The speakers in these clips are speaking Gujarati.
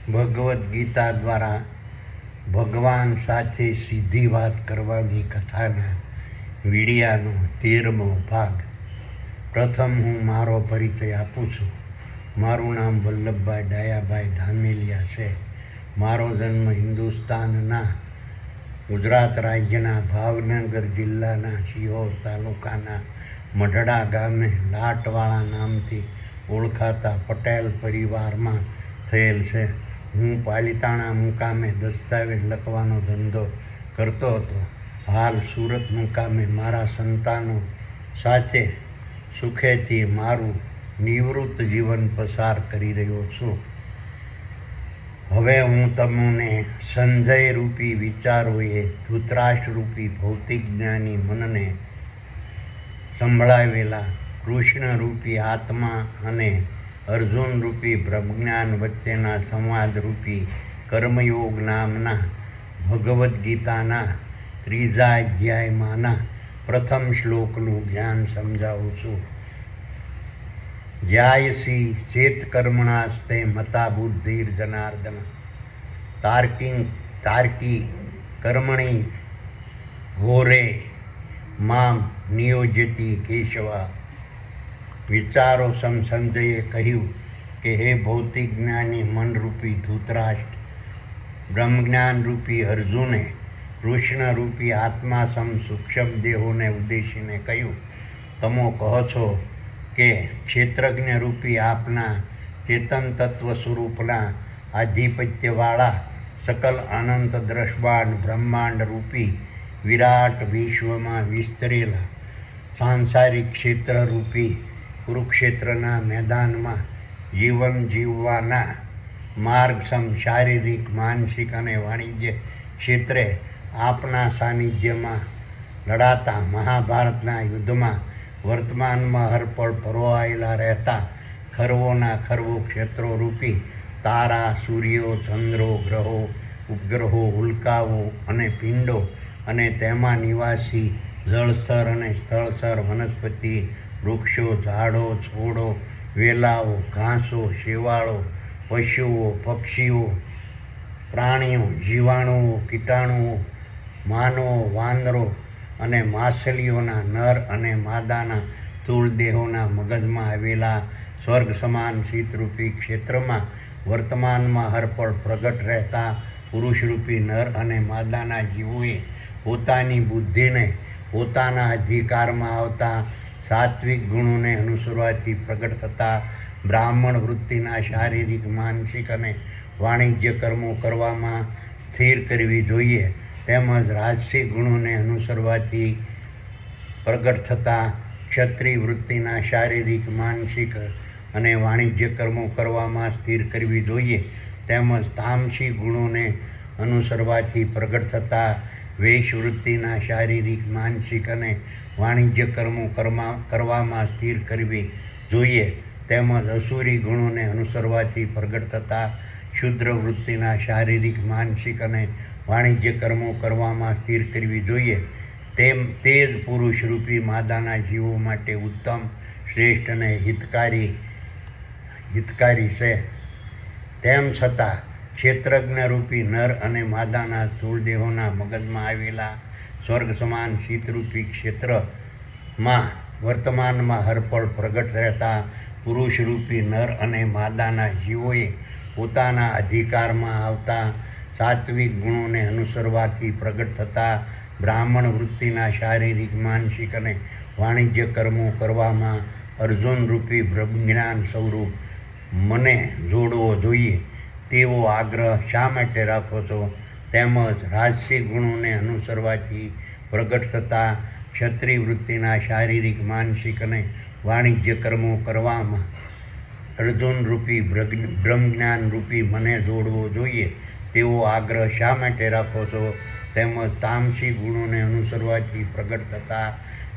ભગવદ્ ગીતા દ્વારા ભગવાન સાથે સીધી વાત કરવાની કથાના વીડિયાનો 13મો ભાગ. પ્રથમ હું મારો પરિચય આપું છું. મારું નામ વલ્લભભાઈ ડાયાભાઈ ધામેલિયા છે. મારો જન્મ હિન્દુસ્તાનના ગુજરાત રાજ્યના ભાવનગર જિલ્લાના શિહોર તાલુકાના મઢડા ગામે લાટવાળા નામથી ઓળખાતા પટેલ પરિવારમાં થયેલ છે. હું પાલિતાણા મુકામે દસ્તાવેજ લખવાનો ધંધો કરતો હતો. હાલ સુરત મુકામે મારા સંતાનો સાથે સુખેથી મારું નિવૃત્ત જીવન પસાર કરી રહ્યો છું. હવે હું તમને સંજય રૂપી વિચારોએ ધૃતરાષ્ટ્ર રૂપી ભૌતિક જ્ઞાની મનને સંભળાવેલા કૃષ્ણ રૂપી આત્મા અને અર્જુન રૂપી બ્રહ્મજ્ઞાન વચ્ચેના સંવાદ રૂપી કર્મયોગ નામના ભગવદ્ ગીતાના 3જા અધ્યાયમાંના પ્રથમ શ્લોકનું જ્ઞાન સમજાવું છું. જ્યાયસી ચેત કર્મણાસ્તે મતા બુદ્ધિર જનાર્દન તાર્કી કર્મણી ઘોરે મામ નિયોજતી કેશવા. વિચારો સંજયે કહ્યું કે હે ભૌતિક જ્ઞાની મનરૂપી ધૃતરાષ્ટ્ર, બ્રહ્મજ્ઞાન રૂપી અર્જુને કૃષ્ણ રૂપી આત્મા સૂક્ષ્મ દેહોને ઉદ્દેશીને કહ્યું, તમે કહો છો કે ક્ષેત્રજ્ઞ રૂપી આપના ચેતન તત્વ સ્વરૂપના આધિપત્યવાળા સકલ અનંત દ્રષ્ટાંત બ્રહ્માંડ રૂપી વિરાટ વિશ્વમાં વિસ્તરેલા સાંસારિક ક્ષેત્ર રૂપી કુરુક્ષેત્રના મેદાનમાં જીવન જીવવાના માર્ગસમ શારીરિક, માનસિક અને વાણિજ્ય ક્ષેત્રે આપના સાનિધ્યમાં લડાતા મહાભારતના યુદ્ધમાં વર્તમાનમાં હરપળ પરોવાયેલા રહેતા ખરવોના ખરવો ક્ષેત્રો રૂપી તારા, સૂર્યો, ચંદ્રો, ગ્રહો, ઉપગ્રહો, ઉલ્કાઓ અને પિંડો અને તેમાં નિવાસી જળસ્તર અને સ્થળસ્તર વનસ્પતિ, વૃક્ષો, ઝાડો, છોડો, વેલાઓ, ઘાસો, શેવાળો, પશુઓ, પક્ષીઓ, પ્રાણીઓ, જીવાણુઓ, કીટાણુઓ, માનવો, વાંદરો અને માછલીઓના નર અને માદાના સ્થૂળ દેહોના મગજમાં આવેલા સ્વર્ગ સમાન શીતરૂપી ક્ષેત્રમાં વર્તમાનમાં હરપળ પ્રગટ રહેતા પુરુષરૂપી નર અને માદાના જીવોએ પોતાની બુદ્ધિને પોતાના અધિકારમાં આવતા સાત્વિક ગુણોને અનુસરવાથી પ્રગટ થતા બ્રાહ્મણ વૃત્તિના શારીરિક, માનસિક અને વાણિજ્ય કર્મો કરવામાં સ્થિર કરવી જોઈએ. તેમજ રાજસિક ગુણોને અનુસરવાથી પ્રગટ થતા ક્ષત્રિય વૃત્તિના શારીરિક, માનસિક અને વાણિજ્ય કર્મો કરવામાં સ્થિર કરવી જોઈએ. તેમજ તામસી ગુણોને અનુસરવાથી પ્રગટ થતા વૈશ્યવૃત્તિના શારીરિક, માનસિક અને વાણિજ્ય કર્મો કરવામાં સ્થિર કરવી જોઈએ. તેમજ અસુરી ગુણોને અનુસરવાથી પ્રગટ થતા શુદ્ર વૃત્તિના શારીરિક, માનસિક અને વાણિજ્ય કર્મો કરવામાં સ્થિર કરવી જોઈએ. તે જ પુરુષ રૂપી માદાના જીવો માટે ઉત્તમ, શ્રેષ્ઠ અને હિતકારી છે. તેમ છતાં ક્ષેત્રજ્ઞ રૂપી નર અને માદાના સ્થૂળ દેહોના મગજમાં આવેલા સ્વર્ગ સમાન શીતરૂપી ક્ષેત્રમાં વર્તમાનમાં હરપળ પ્રગટ રહેતા પુરુષરૂપી નર અને માદાના જીવોએ પોતાના અધિકારમાં આવતા સાત્વિક ગુણોને અનુસરવાથી પ્રગટ થતા બ્રાહ્મણ વૃત્તિના શારીરિક, માનસિક અને વાણિજ્ય કર્મો કરવામાં અર્જુન રૂપી બ્રહ્મજ્ઞાન સ્વરૂપ મને જોડવો જોઈએ તેવો આગ્રહ શા માટે રાખો છો? તેમજ રાજસિક ગુણોને અનુસરવાથી પ્રગટ થતા ક્ષત્રિય વૃત્તિના શારીરિક, માનસિક અને વાણિજ્ય કર્મો કરવામાં અર્જુન રૂપી બ્રહ્મજ્ઞાન રૂપી મને જોડવો જોઈએ તેવો આગ્રહ શા માટે રાખો છો? તેમજ તામસી ગુણોને અનુસરવાથી પ્રગટ થતા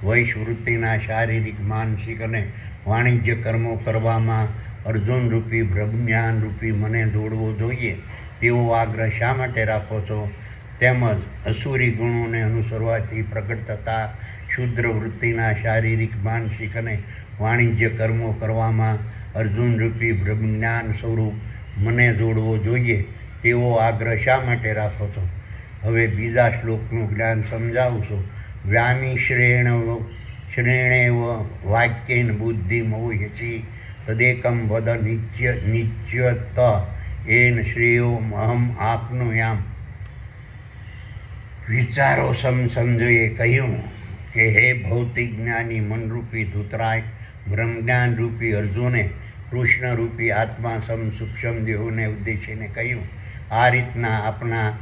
વૈશ્યવૃત્તિના શારીરિક, માનસિક અને વાણિજ્ય કર્મો કરવામાં અર્જુન રૂપી બ્રહ્મજ્ઞાન રૂપી મને જોડવો જોઈએ તેવો આગ્રહ શા માટે રાખો છો? તેમજ અસુરી ગુણોને અનુસરવાથી પ્રગટ થતા શુદ્ર વૃત્તિના શારીરિક માનસિક અને વાણિજ્ય કર્મો કરવામાં અર્જુનરૂપી બ્રહ્મજ્ઞાન સ્વરૂપ મને જોડવો જોઈએ તેવો આગ્રહ શા માટે રાખો છો? હવે બીજા શ્લોકનું જ્ઞાન સમજાવું છું. વ્યામિ શ્રેણેવ વાક્યેન બુદ્ધિ મોહ્યચી તદેકમ વદ નિજ્યત એન શ્રેયો અહમ આપનુયામ. વિચારો સમજોએ કહ્યું કે હે ભૌતિક જ્ઞાની મનરૂપી ધૃતરાષ્ટ્ર, બ્રહ્મજ્ઞાનરૂપી અર્જુને કૃષ્ણરૂપી આત્મા સૂક્ષ્મ દેહોને ઉદ્દેશીને કહ્યું, આ રીતના આપણા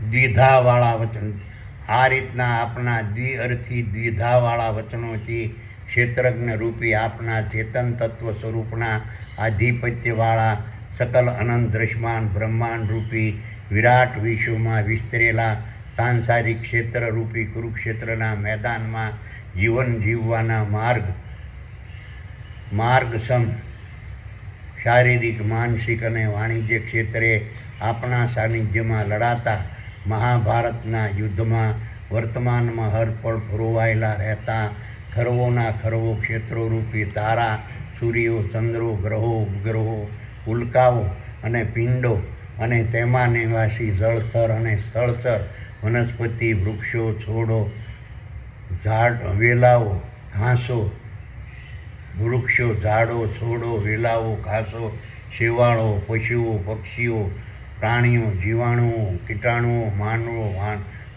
દ્વિધાવાળા વચનોથી ક્ષેત્રજ્ઞ રૂપી આપના ચેતન તત્વ સ્વરૂપના આધિપત્યવાળા સકલ અનંત દ્રશ્યમાન બ્રહ્માંડ રૂપી વિરાટ વિશ્વમાં વિસ્તરેલા સાંસારિક ક્ષેત્રરૂપી કુરુક્ષેત્રના મેદાનમાં જીવન જીવવાના માર્ગસમ શારીરિક માનસિક અને વાણિજ્ય ક્ષેત્રે આપણા સાનિધ્યમાં લડાતા મહાભારતના યુદ્ધમાં વર્તમાનમાં હરપળ ફરોવાયેલા રહેતા ખરવોના ખરવો ક્ષેત્રોરૂપી તારા, સૂર્યો, ચંદ્રો, ગ્રહો, ઉપગ્રહો, ઉલ્કાઓ અને પિંડો અને તેમાં નિવાસી જળસ્તર અને સ્થળસ્તર વનસ્પતિ, વૃક્ષો, છોડો, વેલાઓ, ઘાસો, શેવાળો, પશુઓ, પક્ષીઓ, પ્રાણીઓ, જીવાણુઓ, કીટાણુઓ, માનવો,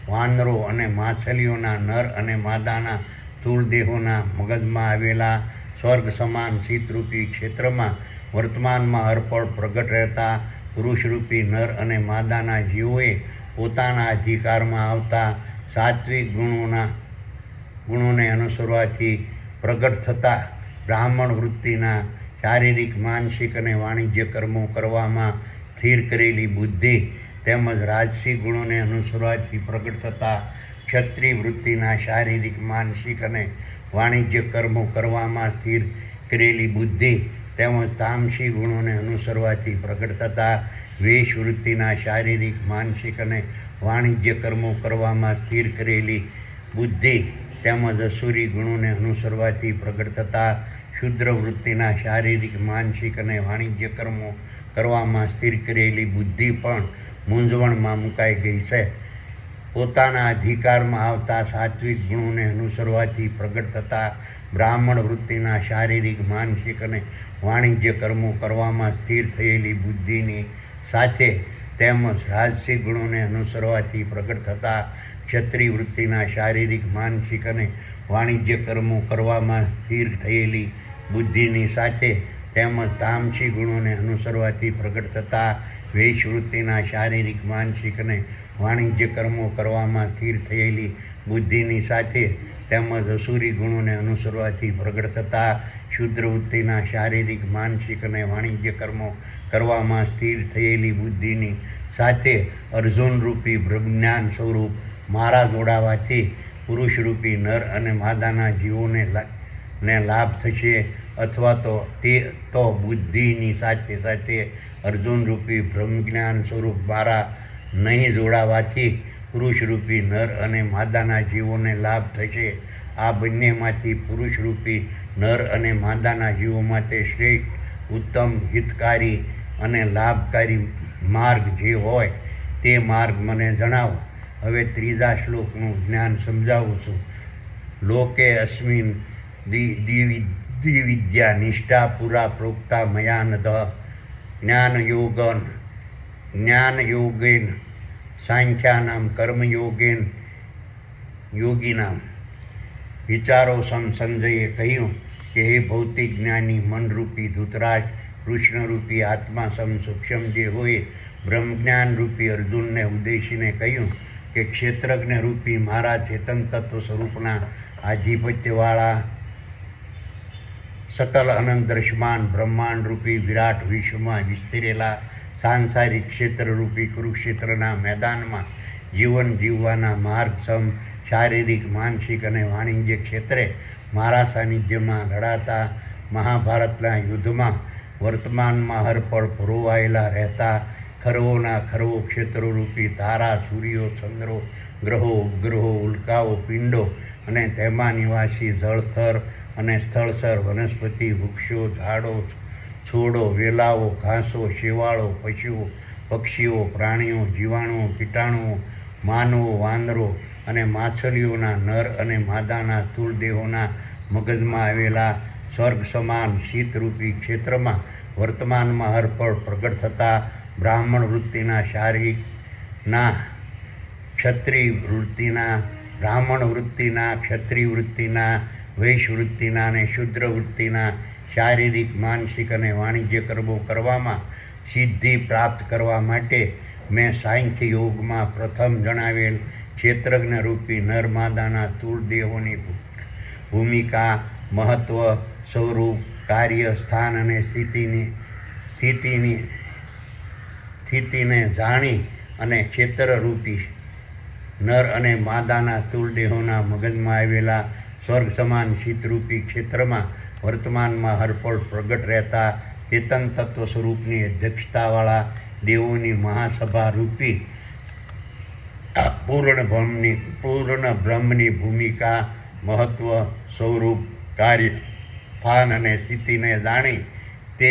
વાનરો અને માછલીઓના નર અને માદાના સ્થૂળ દેહોના મગજમાં આવેલા સ્વર્ગ સમાન શીતરૂપી ક્ષેત્રમાં વર્તમાનમાં હરપળ પ્રગટ રહેતા પુરુષરૂપી નર અને માદાના જીવોએ પોતાના અધિકારમાં આવતા સાત્વિક ગુણોને અનુસરવાથી પ્રગટ થતા બ્રાહ્મણ વૃત્તિના શારીરિક માનસિક અને વાણિજ્ય કર્મો કરવામાં સ્થિર કરેલી બુદ્ધિ તેમજ રાજસી ગુણોને અનુસરવાથી પ્રગટ થતા ક્ષત્રિય વૃત્તિના શારીરિક માનસિક અને વાણિજ્ય કર્મો કરવામાં સ્થિર કરેલી બુદ્ધિ તેમજ તામસી ગુણોને અનુસરવાથી પ્રગટ થતા વેશ વૃત્તિના શારીરિક માનસિક અને વાણિજ્ય કર્મો કરવામાં સ્થિર કરેલી બુદ્ધિ તેમજ અસુરી ગુણોને અનુસરવાથી પ્રગટ થતા શુદ્ર વૃત્તિના શારીરિક માનસિક અને વાણિજ્ય કર્મો કરવામાં સ્થિર કરેલી બુદ્ધિ પણ મૂંઝવણમાં મુકાઈ ગઈ છે. પોતાના અધિકારમાં આવતા સાત્વિક ગુણોને અનુસરવાથી પ્રગટ થતા બ્રાહ્મણ વૃત્તિના શારીરિક માનસિક અને વાણિજ્ય કર્મો કરવામાં સ્થિર થયેલી બુદ્ધિની સાથે તેમજ રાજસી ગુણોને અનુસરવાથી પ્રગટ થતા ક્ષત્રિય વૃત્તિના શારીરિક માનસિક અને વાણિજ્ય કર્મો કરવામાં સ્થિર થયેલી બુદ્ધિની સાથે તેમજ તામસી ગુણોને અનુસરવાથી પ્રગટ થતા વેશવૃત્તિના શારીરિક માનસિક અને વાણિજ્ય કર્મો કરવામાં સ્થિર થયેલી બુદ્ધિની સાથે તેમજ અસુરી ગુણોને અનુસરવાથી પ્રગટ થતા શુદ્ર વૃત્તિના શારીરિક માનસિક અને વાણિજ્ય કર્મો કરવામાં સ્થિર થયેલી બુદ્ધિની સાથે અર્જુનરૂપી બ્રહ્મજ્ઞાન સ્વરૂપ મારા જોડાવાથી પુરુષરૂપી નર અને માદાના જીવોને લાભ થશે અથવા તો બુદ્ધિની સાથે સાથે અર્જુનરૂપી બ્રહ્મજ્ઞાન સ્વરૂપ મારા નહીં જોડાવાથી પુરુષરૂપી નર અને માદાના જીવોને લાભ થશે. આ બંનેમાંથી પુરુષરૂપી નર અને માદાના જીવો માટે શ્રેષ્ઠ, ઉત્તમ, હિતકારી અને લાભકારી માર્ગ જે હોય તે માર્ગ મને જણાવો. હવે ત્રીજા શ્લોકનું જ્ઞાન સમજાવું છું. લોકે અસ્મિન દ્વિવિદ્યા નિષ્ઠા પુરા પ્રોક્તા મયાનદ જ્ઞાનયોગેન સાંખ્યાનામ કર્મયોગેન યોગીનામ. વિચારો સંજયે કહ્યું કે હે ભૌતિક જ્ઞાની મનરૂપી ધૃતરાષ્ટ્ર, કૃષ્ણરૂપી આત્મા સૂક્ષ્મ દેહોએ બ્રહ્મજ્ઞાનરૂપી અર્જુનને ઉદ્દેશીને કહ્યું કે ક્ષેત્રજ્ઞ રૂપી મારા ચેતન તત્વ સ્વરૂપના આધિપત્યવાળા સકલ અનંત દ્રશ્યમાન બ્રહ્માંડરૂપી વિરાટ વિશ્વમાં વિસ્તરેલા સાંસારિક ક્ષેત્રરૂપી કુરુક્ષેત્રના મેદાનમાં જીવન જીવવાના માર્ગક્ષમ શારીરિક માનસિક અને વાણિજ્ય ક્ષેત્રે મારા સાનિધ્યમાં લડાતા મહાભારતના યુદ્ધમાં વર્તમાનમાં હરપળ પરોવાયેલા રહેતા ખરવોના ખરવો ક્ષેત્રોરૂપી તારા સૂર્યો ચંદ્રો ગ્રહો ઉપગ્રહો ઉલ્કાઓ પિંડો અને તેમાં નિવાસી જળથર અને સ્થળસર વનસ્પતિ વૃક્ષો ઝાડો છોડો વેલાઓ ઘાસો શેવાળો પશુઓ પક્ષીઓ પ્રાણીઓ જીવાણુઓ કીટાણુઓ માનવો વાંદરો અને માછલીઓના નર અને માદાના સ્થૂળદેહોના મગજમાં આવેલા સ્વર્ગ સમાન શીતરૂપી ક્ષેત્રમાં વર્તમાનમાં હરપળ પ્રગટ થતા બ્રાહ્મણ વૃત્તિના શારીરિકના ક્ષત્રિય વૃત્તિના બ્રાહ્મણ વૃત્તિના ક્ષત્રિય વૃત્તિના વૈશ્ય વૃત્તિના અને શુદ્ર વૃત્તિના શારીરિક માનસિક અને વાણિજ્ય કર્મો કરવામાં સિદ્ધિ પ્રાપ્ત કરવા માટે મેં સાંખ્ય યોગમાં પ્રથમ જણાવેલ ક્ષેત્રજ્ઞ રૂપી નરમાદાના સ્થૂળ દેહોની ભૂમિકા મહત્ત્વ સ્વરૂપ કાર્ય સ્થાન અને સ્થિતિને જાણી અને ક્ષેત્રરૂપી નર અને માદાના સ્થૂળ દેહોના મગજમાં આવેલા સ્વર્ગ સમાન શીતરૂપી ક્ષેત્રમાં વર્તમાનમાં હરપળ પ્રગટ રહેતા ચેતન તત્વ સ્વરૂપની અધ્યક્ષતાવાળા દેવોની મહાસભા રૂપી પૂર્ણ બ્રહ્મની ભૂમિકા મહત્ત્વ સ્વરૂપ કાર્ય સ્થાન અને સ્થિતિને જાણી તે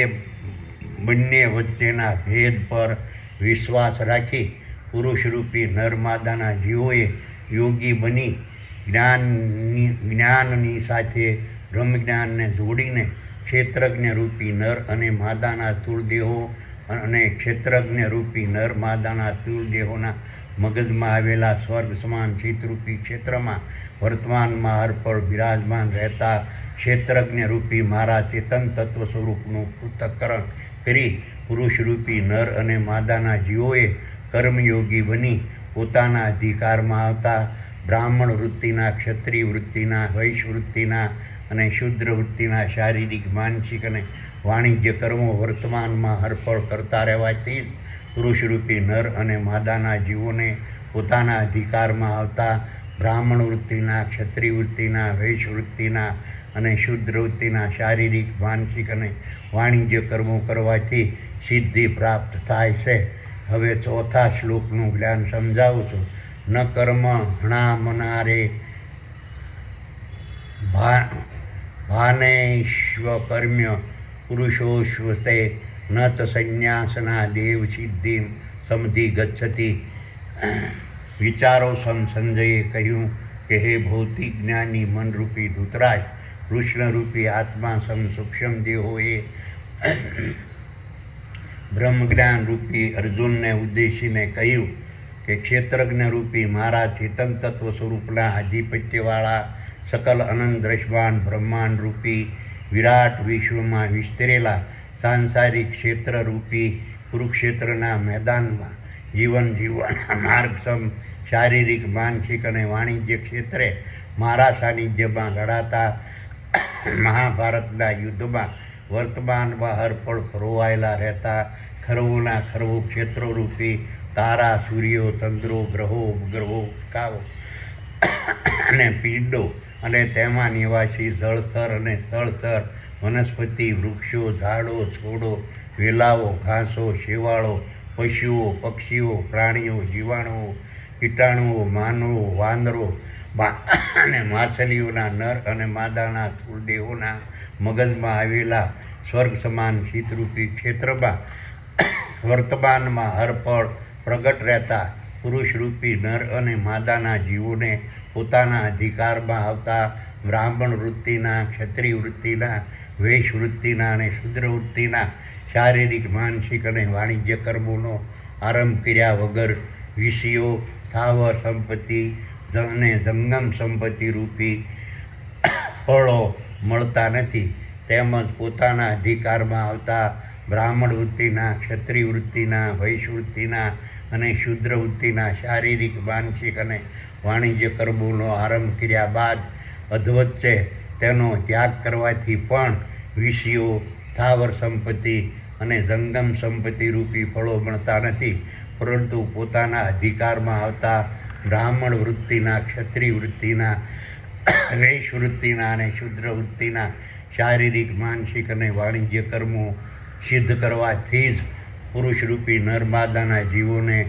બંને વચ્ચેના ભેદ પર વિશ્વાસ રાખી પુરુષરૂપી નરમાદાના જીવોએ યોગી બની જ્ઞાનની સાથે બ્રહ્મજ્ઞાનને જોડીને ક્ષેત્રજ્ઞ રૂપી નર અને માદાના સ્થૂળ દેહો અને ક્ષેત્રજ્ઞ રૂપી નર માદાના સ્થૂળ દેહોના મગજમાં આવેલા સ્વર્ગ સમાન શીતરૂપી ક્ષેત્રમાં વર્તમાનમાં હરપળ બિરાજમાન રહેતા ક્ષેત્રજ્ઞ રૂપી મારા ચેતન તત્વ સ્વરૂપનું પૃથ્થકરણ કરી પુરુષરૂપી નર અને માદાના જીવોએ કર્મયોગી બની પોતાના અધિકારમાં આવતા બ્રાહ્મણ વૃત્તિના ક્ષત્રિય વૃત્તિના વૈશ્ય વૃત્તિના અને શુદ્ર વૃત્તિના શારીરિક માનસિક અને વાણિજ્ય કર્મો વર્તમાનમાં હરપળ કરતા રહેવાથી જ પુરુષરૂપી નર અને માદાના જીવોને પોતાના અધિકારમાં આવતા બ્રાહ્મણ વૃત્તિના ક્ષત્રિય વૃત્તિના વૈશ્ય વૃત્તિના અને શુદ્ર વૃત્તિના શારીરિક માનસિક અને વાણિજ્ય કર્મો કરવાથી સિદ્ધિ પ્રાપ્ત થાય છે. હવે ચોથા શ્લોકનું જ્ઞાન સમજાવું છું. ન કર્મ હણામનારે ભાનૈશ્વકર્મ્ય પુરુષોશ્વતે ન ચ સંન્યાસના દેવ સિદ્ધિમ સમધિ ગચ્છતિ. વિચારો સંજયે કહ્યું કે હે ભૌતિક જ્ઞાની મનરૂપી ધૂતરાજ, કૃષ્ણરૂપી આત્મા સૂક્ષ્મ દેહોએ બ્રહ્મજ્ઞાન રૂપી અર્જુનને ઉદ્દેશીને કહ્યું કે ક્ષેત્રજ્ઞ રૂપી મારા ચેતન તત્વ સ્વરૂપના આધિપત્યવાળા સકલ અનંત દ્રશ્યમાન બ્રહ્માંડ રૂપી વિરાટ વિશ્વમાં વિસ્તરેલા સાંસારિક ક્ષેત્ર રૂપી કુરુક્ષેત્રના મેદાનમાં જીવન જીવવાના માર્ગક્ષમ શારીરિક માનસિક અને વાણિજ્ય ક્ષેત્રે મારા સાનિધ્યમાં લડાતા મહાભારતના યુદ્ધમાં વર્તમાનમાં હરપળ પરોવાયેલા રહેતા ખરવોના ખરવો ક્ષેત્રો રૂપી તારા સૂર્યો ચંદ્રો ગ્રહો ઉપગ્રહો ઉલ્કાઓ અને પિંડો અને તેમાં નિવાસી જળથર અને સ્થળથર વનસ્પતિ વૃક્ષો ઝાડો છોડો વેલાઓ ઘાસો શેવાળો પશુઓ પક્ષીઓ પ્રાણીઓ જીવાણુઓ કીટાણુઓ માનવો વાંદરો અને માછલીઓના નર અને માદાના સ્થૂળ દેહોના મગજમાં આવેલા સ્વર્ગ સમાન શીતરૂપી ક્ષેત્રમાં વર્તમાનમાં હરપળ પ્રગટ રહેતા પુરુષરૂપી નર અને માદાના જીવોને પોતાના અધિકારમાં આવતા બ્રાહ્મણ વૃત્તિના ક્ષત્રિય વૃત્તિના વૈશ્ય વૃત્તિના અને શુદ્ર વૃત્તિના શારીરિક માનસિક અને વાણિજ્ય કર્મોનો આરંભ કર્યા વગર વિષયો સ્થાવર સંપત્તિ અને જંગમ સંપત્તિ રૂપી ફળો મળતા નથી. તેમજ પોતાના અધિકારમાં આવતા બ્રાહ્મણ વૃત્તિના ક્ષત્રિય વૃત્તિના વૈશ્ય વૃત્તિના અને શુદ્ર વૃત્તિના શારીરિક માનસિક અને વાણિજ્ય કર્મોનો આરંભ કર્યા બાદ અધવચ્ચે તેનો ત્યાગ કરવાથી પણ વિષયો સ્થાવર સંપત્તિ અને જંગમ સંપત્તિ રૂપી ફળો મળતા નથી, પરંતુ પોતાના અધિકારમાં આવતા બ્રાહ્મણ વૃત્તિના, ક્ષત્રિય વૃત્તિના, વૈશ્ય વૃત્તિના અને શુદ્ર વૃત્તિના શારીરિક, માનસિક અને વાણિજ્ય કર્મો સિદ્ધ કરવાથી જ પુરુષરૂપી નરમાદાના જીવોને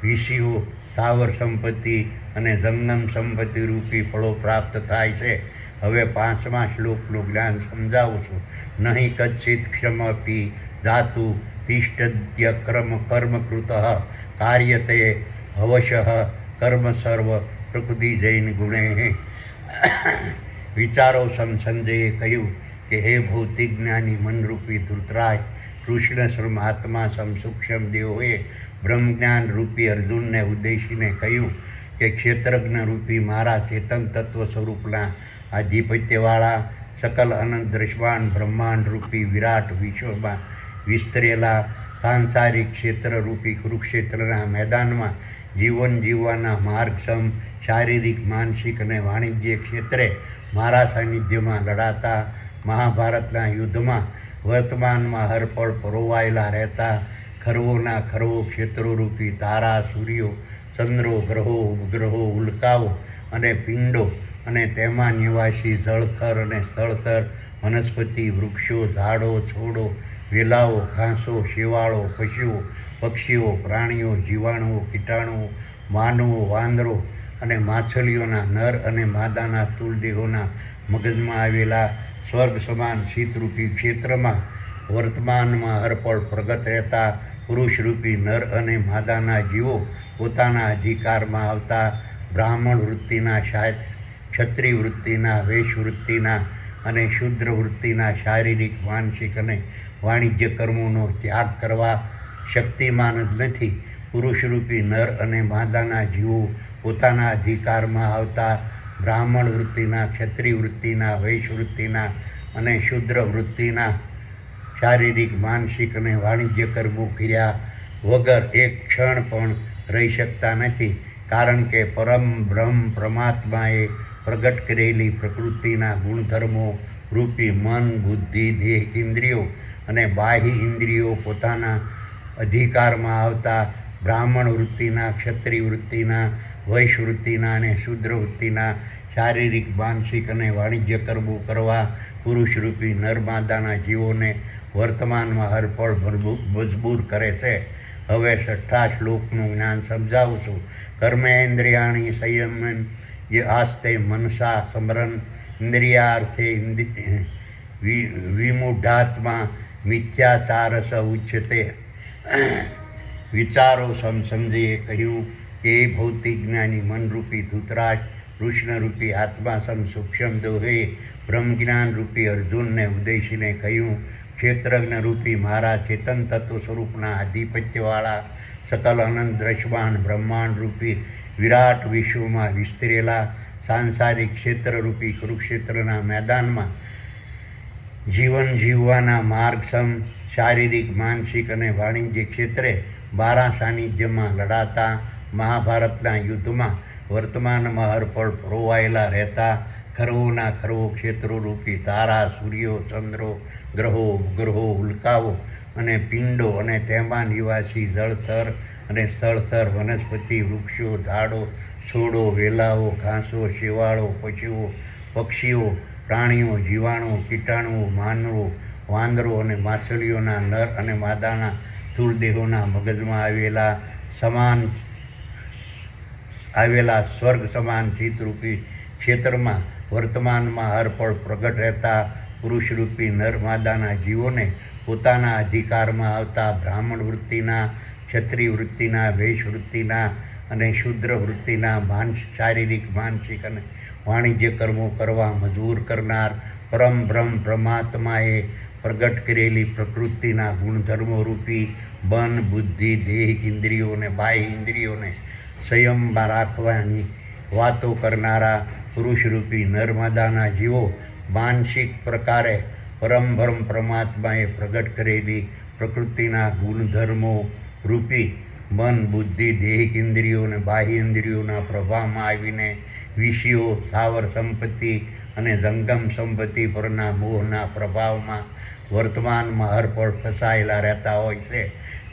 વિષયો, સ્થાવર સંપત્તિ અને જંગમ સંપત્તિ રૂપી ફળો પ્રાપ્ત થાય છે. હવે 5મા શ્લોકનું જ્ઞાન સમજાવું છું. નહીં કચ્છિત ક્ષમપી ધાતુ તિષ્ઠદ્ય કર્મકૃત કાર્યતે હવશ કર્મ સર્વ પ્રકૃતિ જૈન ગુણે. વિચારો સંજયે કહ્યું કે હે ભૌતિક જ્ઞાની મનરૂપી ધૃતરાજ, કૃષ્ણ આત્મા સૂક્ષ્મ દેવોએ બ્રહ્મજ્ઞાન રૂપી અર્જુનને ઉદ્દેશીને કહ્યું કે ક્ષેત્રજ્ઞ રૂપી મારા ચેતન તત્વ સ્વરૂપના આધિપત્યવાળા સકલ અનંત દ્રશ્યમાન બ્રહ્માંડ રૂપી વિરાટ વિશ્વમાં વિસ્તરેલા સાંસારિક ક્ષેત્ર રૂપી કુરુક્ષેત્રના મેદાનમાં જીવન જીવવાના માર્ગસમ શારીરિક, માનસિક અને વાણિજ્ય ક્ષેત્રે મારા સાનિધ્યમાં લડાતા મહાભારતના યુદ્ધમાં વર્તમાનમાં હરપળ પરોવાયેલા રહેતા ખરવોના ખરવો ક્ષેત્રો રૂપી તારા, સૂર્યો, ચંદ્રો, ગ્રહો, ઉપગ્રહો, ઉલ્કાઓ અને પિંડો અને તેમાં નિવાસી જળથર અને સ્થળથર વનસ્પતિ, વૃક્ષો, ઝાડો, છોડો, વેલાઓ, ઘાસો, શેવાળો, પશુઓ, પક્ષીઓ, પ્રાણીઓ, જીવાણુઓ, કીટાણુઓ, માનવો, વાંદરો અને માછલીઓના નર અને માદાના સ્થૂળદેહોના મગજમાં આવેલા સ્વર્ગ સમાન શીતરૂપી ક્ષેત્રમાં વર્તમાનમાં હરપળ પ્રગટ રહેતા પુરુષરૂપી નર અને માદાના જીવો પોતાના અધિકારમાં આવતા બ્રાહ્મણ વૃત્તિના, ક્ષત્રિય વૃત્તિના, વૈશ્ય વૃત્તિના અને શુદ્ર વૃત્તિના શારીરિક, માનસિક અને વાણિજ્ય કર્મોનો ત્યાગ કરવા શક્તિમાન જ નથી. પુરુષરૂપી નર અને માદાના જીવો પોતાના અધિકારમાં આવતા બ્રાહ્મણ વૃત્તિના, ક્ષત્રિય વૃત્તિના, વૈશ્ય વૃત્તિના અને શુદ્ર વૃત્તિના શારીરિક, માનસિક અને વાણિજ્ય કર્મો કર્યા વગર એક ક્ષણ પણ રહી શકતા નથી. કારણ કે પરમ બ્રહ્મ પરમાત્માએ પ્રગટ કરેલી પ્રકૃતિના ગુણધર્મો રૂપી મન, બુદ્ધિ, દેહ, ઇન્દ્રિયો અને બાહ્ય ઇન્દ્રિયો પોતાના અધિકારમાં આવતા બ્રાહ્મણ વૃત્તિના, ક્ષત્રિય વૃત્તિના, વૈશ્ય વૃત્તિના અને શુદ્ર વૃત્તિના શારીરિક, માનસિક અને વાણિજ્ય કર્મો કરવા પુરુષરૂપી નરમાદાના જીવોને વર્તમાનમાં હરપળ મજબૂર કરે છે. હવે 6ઠા શ્લોકનું જ્ઞાન સમજાવું છું. કર્મેન્દ્રિયાણી સંયમન આસ્તે મનસા સ્મરન ઇન્દ્રિયાર્થે વિમૂઢાત્મા મિથ્યાચારસ ઉચ્યતે. વિચારો સમજયે કહ્યું કે ભૌતિક જ્ઞાની મનરૂપી ધૃતરાજ, કૃષ્ણરૂપી આત્મા સૂક્ષ્મ દેવે બ્રહ્મજ્ઞાન રૂપી અર્જુનને ઉદ્દેશીને કહ્યું, ક્ષેત્રજ્ઞ રૂપી મારા ચેતન તત્વ સ્વરૂપના આધિપત્યવાળા સકલ અનંત દ્રશ્યમાન બ્રહ્માંડ રૂપી વિરાટ વિશ્વમાં વિસ્તરેલા સાંસારિક ક્ષેત્રરૂપી કુરુક્ષેત્રના મેદાનમાં જીવન જીવવાના માર્ગસમ શારીરિક, માનસિક અને વાણિજ્ય ક્ષેત્રે મારા સાનિધ્યમાં લડાતા મહાભારતના યુદ્ધમાં વર્તમાનમાં હરપળ પરોવાયેલા રહેતા ખરવોના ખરવો ક્ષેત્રો રૂપી તારા, સૂર્યો, ચંદ્રો, ગ્રહો, ઉપગ્રહો, ઉલ્કાઓ અને પિંડો અને તેમાં નિવાસી જળથર અને સ્થળથર વનસ્પતિ, વૃક્ષો, ઝાડો, છોડો, વેલાઓ, ઘાસો, શેવાળો, પશુઓ, પક્ષીઓ, પ્રાણીઓ, જીવાણુઓ, કીટાણુઓ, માનવો, વાંદરો અને માછલીઓના નર અને માદાના સ્થૂળદેહોના મગજમાં આવેલા સ્વર્ગ સમાન શીતરૂપી ક્ષેત્રમાં વર્તમાનમાં હરપળ પ્રગટ રહેતા પુરુષરૂપી નર માદાના જીવોને પોતાના અધિકારમાં આવતા બ્રાહ્મણ વૃત્તિના, ક્ષત્રિય વૃત્તિના, વૈશ્ય વૃત્તિના અને શુદ્ર વૃત્તિના શારીરિક, માનસિક અને વાણિજ્ય કર્મો કરવા મજબૂર કરનાર પરમ બ્રહ્મ પરમાત્માએ પ્રગટ કરેલી પ્રકૃતિના ગુણધર્મો રૂપી મન, બુદ્ધિ, દેહ, ઇન્દ્રિયો અને બાહ્ય ઇન્દ્રિયોને સંયમમાં રાખવાની વાતો કરનારા પુરુષરૂપી નર્મદાના જીવો માનસિક પ્રકારે પરમ પરમાત્માએ પ્રગટ કરેલી પ્રકૃતિના ગુણધર્મો રૂપી મન બુદ્ધિ દેહિક ઇન્દ્રિયો અને બાહ્ય ઇન્દ્રિયોના પ્રભાવમાં આવીને વિષયો સ્થાવર સંપત્તિ અને જંગમ સંપત્તિ પરના મોહના પ્રભાવમાં વર્તમાનમાં હરપળ ફસાયેલા રહેતા હોય છે.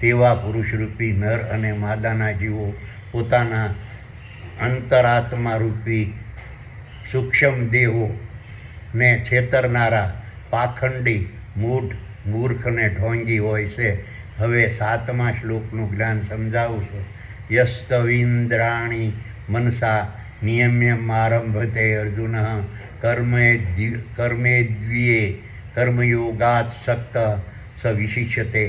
તેવા પુરુષરૂપી નર અને માદાના જીવો પોતાના અંતરાત્મારૂપી સૂક્ષ્મ દેહોને છેતરનારા પાખંડી મૂઢ મૂર્ખ અને ઢોંગી હોય છે. હવે 7મા શ્લોકનું જ્ઞાન સમજાવું છું. યસ્તવિન્દ્રાણી મનસા નિયમ્યમારંભતે અર્જુન કર્મેદ્વિયે કર્મયોગાત સક્ત સ વિશિષ્યતે.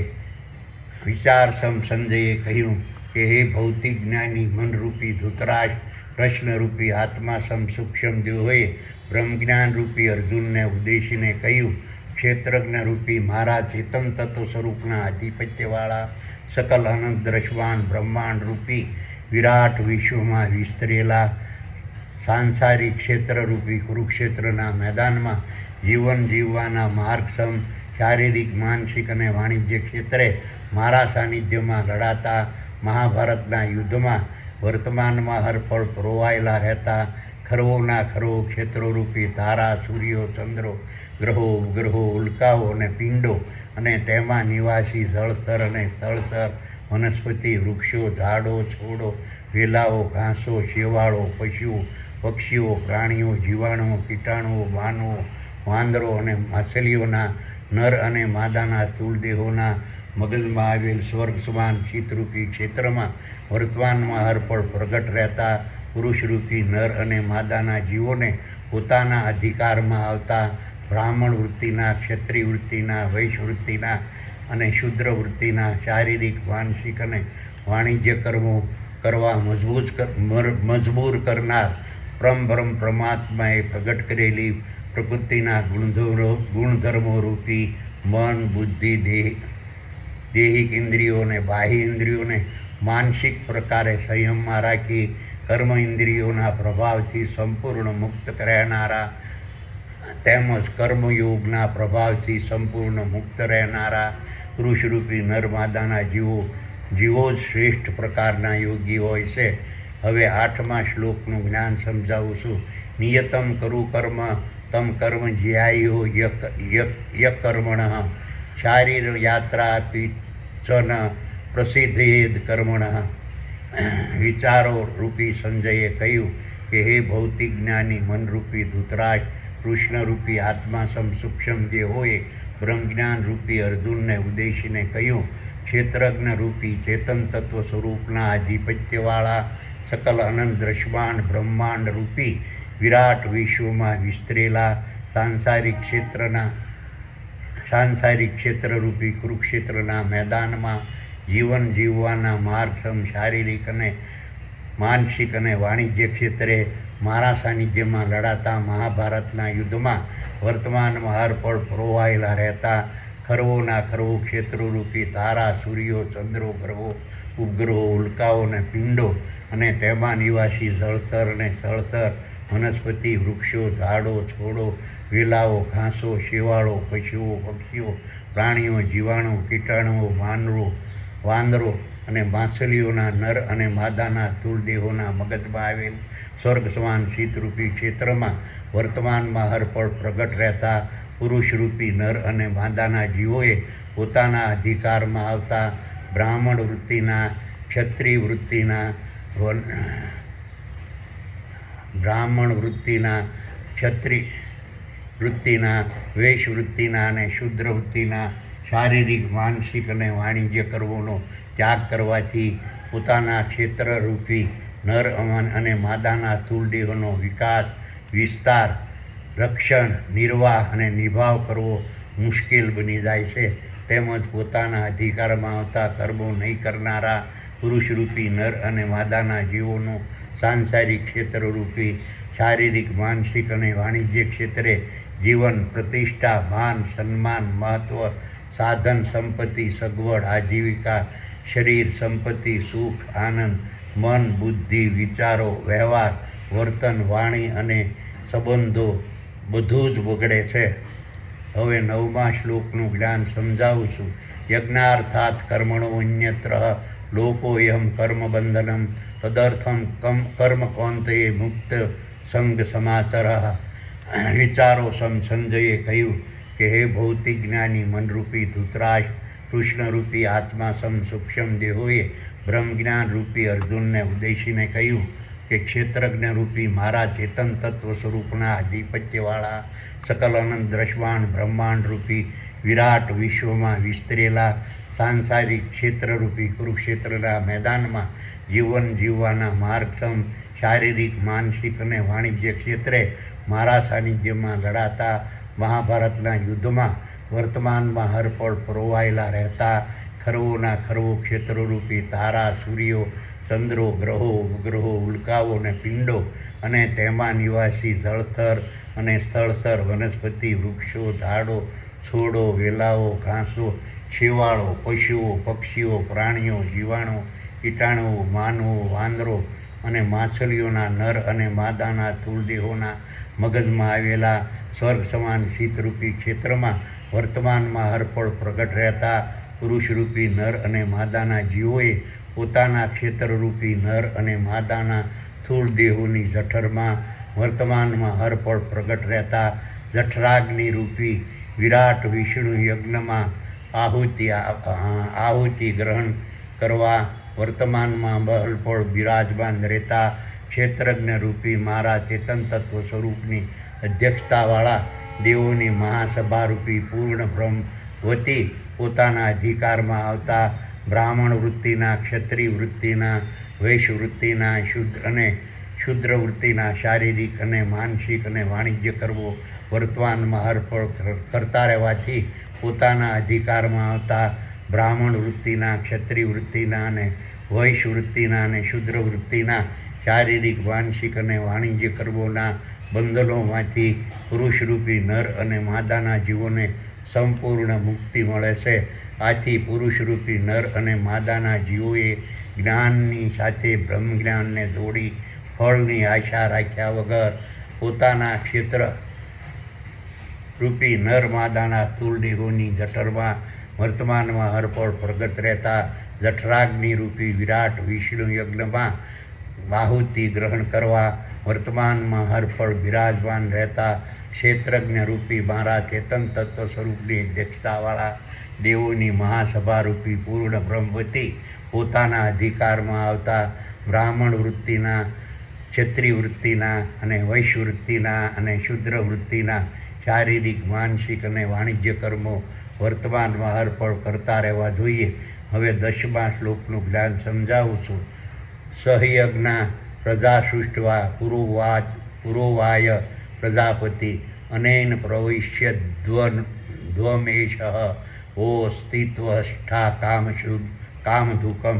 વિચારસમ સંજયે કહ્યું કે હે ભૌતિક જ્ઞાની મનરૂપી ધૃતરાષ્ટ્ર, પ્રશ્નરૂપી આત્માસમ સૂક્ષ્મ દેહોએ બ્રહ્મજ્ઞાનરૂપી અર્જુનને ઉદ્દેશીને કહ્યું, ક્ષેત્રજ્ઞરૂપી મારા ચેતન તત્વ સ્વરૂપના આધિપત્યવાળા સકલ અનંત દ્રશ્યમાન બ્રહ્માંડરૂપી વિરાટ વિશ્વમાં વિસ્તરેલા સાંસારિક ક્ષેત્રરૂપી કુરુક્ષેત્રના મેદાનમાં જીવન જીવવાના માર્ગસમ શારીરિક, માનસિક અને વાણિજ્ય ક્ષેત્રે મારા સાનિધ્યમાં લડાતા મહાભારતના યુદ્ધમાં વર્તમાનમાં હરપળ પરોવાયેલા રહેતા ખરવોના ખરવો ક્ષેત્રોરૂપી તારા, સૂર્યો, ચંદ્રો, ગ્રહો, ઉપગ્રહો, ઉલ્કાઓ અને પિંડો અને તેમાં નિવાસી જળસ્તર અને સ્થળસ્તર વનસ્પતિ, વૃક્ષો, ઝાડો, છોડો, વેલાઓ, ઘાસો, શેવાળો, પશુઓ, પક્ષીઓ, પ્રાણીઓ, જીવાણુઓ, કીટાણુઓ, માનવો, વાંદરો અને માછલીઓના નર અને માદાના સ્થૂળ દેહોના મગજમાં આવેલ સ્વર્ગ સમાન ચિત્તરૂપી ક્ષેત્રમાં વર્તમાનમાં હરપળ પ્રગટ રહેતા પુરુષરૂપી નર અને માદાના જીવોને પોતાના અધિકારમાં આવતા બ્રાહ્મણ વૃત્તિના, ક્ષત્રિય વૃત્તિના, વૈશ્ય વૃત્તિના અને શુદ્ર વૃત્તિના શારીરિક, માનસિક અને વાણિજ્ય કર્મો કરવા મજબૂર કરનાર પરમ પરમાત્માએ પ્રગટ કરેલી પ્રકૃતિના ગુણધર્મો રૂપી મન, બુદ્ધિ, દેહિક ઇન્દ્રિયો અને બાહ્ય ઇન્દ્રિયોને માનસિક પ્રકારે સંયમમાં રાખી કર્મ ઇન્દ્રિયોના પ્રભાવથી સંપૂર્ણ મુક્ત રહેનારા તેમજ કર્મયોગના પ્રભાવથી સંપૂર્ણ મુક્ત રહેનારા પુરુષરૂપી નરમાદાના જીવો જ શ્રેષ્ઠ પ્રકારના યોગી હોય છે. હવે 8મા શ્લોકનું જ્ઞાન સમજાવું છું. નિયતમ કરુ કર્મ તમ કર્મ જ્યાયો યકર્મણ શારીર યાત્રા પિચન પ્રસિદ્ધેદ કર્મણ. વિચારો રૂપી સંજયે કહ્યું કે હે ભૌતિક જ્ઞાની મનરૂપી ધૃતરાષ્ટ્ર, કૃષ્ણરૂપી આત્માસમ સૂક્ષ્મ દેહોએ બ્રહ્મજ્ઞાન રૂપી અર્જુનને ઉદ્દેશીને કહ્યું, ક્ષેત્રજ્ઞ રૂપી ચેતન તત્વ સ્વરૂપના આધિપત્યવાળા સકલ અનંત દ્રશ્યમાન બ્રહ્માંડ રૂપી વિરાટ વિશ્વમાં વિસ્તરેલા સાંસારિક ક્ષેત્રરૂપી કુરુક્ષેત્રના મેદાનમાં જીવન જીવવાના માર્ગસમ શારીરિક અને માનસિક અને વાણિજ્ય ક્ષેત્રે મારા સાનિધ્યમાં લડાતા મહાભારતના યુદ્ધમાં વર્તમાનમાં હરપળ પરોવાયેલા રહેતા ખરવોના ખરવો ક્ષેત્રોરૂપી તારા, સૂર્યો, ચંદ્રો, ગ્રહો, ઉપગ્રહો, ઉલ્કાઓ અને પિંડો અને તેમાં નિવાસી જળસ્તર અને સ્થળસ્તર વનસ્પતિ, વૃક્ષો, ઝાડો, છોડો, વેલાઓ, ઘાસો, શેવાળો, પશુઓ, પક્ષીઓ, પ્રાણીઓ, જીવાણુઓ, કીટાણુઓ, વાંદરો અને માછલીઓના નર અને માદાના સ્થૂળ દેહોના મગજમાં આવેલ સ્વર્ગ સમાન શીતરૂપી ક્ષેત્રમાં વર્તમાનમાં હરપળ પ્રગટ રહેતા પુરુષરૂપી નર અને માદાના જીવોએ પોતાના અધિકારમાં આવતા બ્રાહ્મણ વૃત્તિના, ક્ષત્રિય વૃત્તિના, વૈશ્ય વૃત્તિના અને શુદ્ર વૃત્તિના શારીરિક, માનસિક અને વાણિજ્ય કર્મોનો ત્યાગ કરવાથી પોતાના ક્ષેત્રરૂપી નર અને માદાના સ્થૂળ દેહોનો વિકાસ, વિસ્તાર, રક્ષણ, નિર્વાહ અને નિભાવ કરવો મુશ્કેલ બની જાય છે. તેમજ પોતાના અધિકારમાં આવતા કર્મો નહીં કરનારા પુરુષરૂપી નર અને માદાના જીવોનું સાંસારિક ક્ષેત્રરૂપી શારીરિક, માનસિક અને વાણિજ્ય ક્ષેત્રે જીવન, પ્રતિષ્ઠા, માન, સન્માન, મહત્વ, સાધન, સંપત્તિ, સગવડ, આજીવિકા, શરીર, સંપત્તિ, સુખ, આનંદ, મન, બુદ્ધિ, વિચારો, વ્યવહાર, વર્તન, વાણી અને સંબંધો બધું જ બગડે છે. હવે 9મા શ્લોકનું જ્ઞાન સમજાવું છું. યજ્ઞાર્થાત કર્મણો અન્યત્ર લોકોયમ કર્મબંધનમ તદર્થમ કર્મ કૌંતયે મુક્ત સંગ સમાચર. વિચારો સંજયે કહ્યું કે હે ભૌતિક જ્ઞાની મનરૂપી ધૃતરાષ્ટ્ર, કૃષ્ણરૂપી આત્મા સૂક્ષ્મ દેહોએ બ્રહ્મજ્ઞાન રૂપી અર્જુનને ઉદ્દેશીને કહ્યું કે ક્ષેત્રજ્ઞ રૂપી મારા ચેતન તત્વ સ્વરૂપના આધિપત્યવાળા સકલ અનંત દ્રશ્વાન બ્રહ્માંડ રૂપી વિરાટ વિશ્વમાં વિસ્તરેલા સાંસારિક ક્ષેત્રરૂપી કુરુક્ષેત્રના મેદાનમાં જીવન જીવવાના માર્ગસમ શારીરિક, માનસિક અને વાણિજ્ય ક્ષેત્રે મારા સાનિધ્યમાં લડાતા મહાભારતના યુદ્ધમાં વર્તમાનમાં હરપળ પરોવાયેલા રહેતા ખરવોના ખરવો ક્ષેત્રરૂપી તારા, સૂર્યો, ચંદ્રો, ગ્રહો, ઉપગ્રહો, ઉલ્કાઓ અને પિંડો અને તેમાં નિવાસી જળસ્તર અને સ્થળસ્તર વનસ્પતિ, વૃક્ષો, ઝાડો, છોડો, વેલાઓ, ઘાસો, શેવાળો, પશુઓ, પક્ષીઓ, પ્રાણીઓ, જીવાણુ, કીટાણુઓ, માનવો, વાંદરો અને માછલીઓના નર અને માદાના સ્થૂળદેહોના મગજમાં આવેલા સ્વર્ગ સમાન શીતરૂપી ક્ષેત્રમાં વર્તમાનમાં હરપળ પ્રગટ રહેતા પુરુષરૂપી નર અને માદાના જીવોએ પોતાના ક્ષેત્રરૂપી નર અને માદાના સ્થૂળ દેહોની જઠરમાં વર્તમાનમાં હરપળ પ્રગટ રહેતા જઠરાગ્નિ રૂપી વિરાટ વિષ્ણુ યજ્ઞમાં આહુતિ ગ્રહણ કરવા વર્તમાનમાં બહલપળ બિરાજમાન રહેતા ક્ષેત્રજ્ઞ રૂપી મારા ચેતન તત્વ સ્વરૂપની અધ્યક્ષતાવાળા દેવોની મહાસભારૂપી પૂર્ણ બ્રહ્મ વતી પોતાના અધિકારમાં આવતા બ્રાહ્મણ વૃત્તિના, ક્ષત્રિય વૃત્તિના, વૈશ્ય વૃત્તિના, શુદ્ર વૃત્તિના શારીરિક અને માનસિક અને વાણિજ્ય કરવો વર્તમાનમાં હરપળ કરતા રહેવાથી પોતાના અધિકારમાં આવતા બ્રાહ્મણ વૃત્તિના, ક્ષત્રિય વૃત્તિના અને વૈશ્ય વૃત્તિના અને શુદ્ર વૃત્તિના શારીરિક, માનસિક અને વાણિજ્ય કર્મોના બંધનોમાંથી પુરુષરૂપી નર અને માદાના જીવોને સંપૂર્ણ મુક્તિ મળે છે. આથી પુરુષરૂપી નર અને માદાના જીવોએ જ્ઞાનની સાથે બ્રહ્મજ્ઞાનને જોડી ફળની આશા રાખ્યા વગર પોતાના ક્ષેત્ર રૂપી નર માદાના સ્થૂળ દેહોની જઠરમાં વર્તમાનમાં હરપળ પ્રગટ રહેતા જઠરાગ્નિ રૂપી વિરાટ વિષ્ણુ યજ્ઞમાં આહુતિ ગ્રહણ કરવા વર્તમાનમાં હરપળ બિરાજમાન રહેતા ક્ષેત્રજ્ઞ રૂપી મારા ચેતન તત્વ સ્વરૂપની અધ્યક્ષતાવાળા દેવોની મહાસભા રૂપી પૂર્ણ બ્રહ્મવતી પોતાના અધિકારમાં આવતા બ્રાહ્મણ વૃત્તિના, ક્ષત્રિય વૃત્તિના અને વૈશ્ય વૃત્તિના અને શુદ્ર વૃત્તિના શારીરિક, માનસિક અને વાણિજ્ય કર્મો વર્તમાનમાં હરપળ કરતા રહેવા જોઈએ. હવે 10મા શ્લોકનું જ્ઞાન સમજાવું છું. સહયજ્ઞા પ્રજા સૃષ્ટવા પુરોવાય પ્રજાપતિ અનેન પ્રવિશ્ય ધ્વમેશ ઓ સ્થિત્વષ્ઠા કામધુકમ.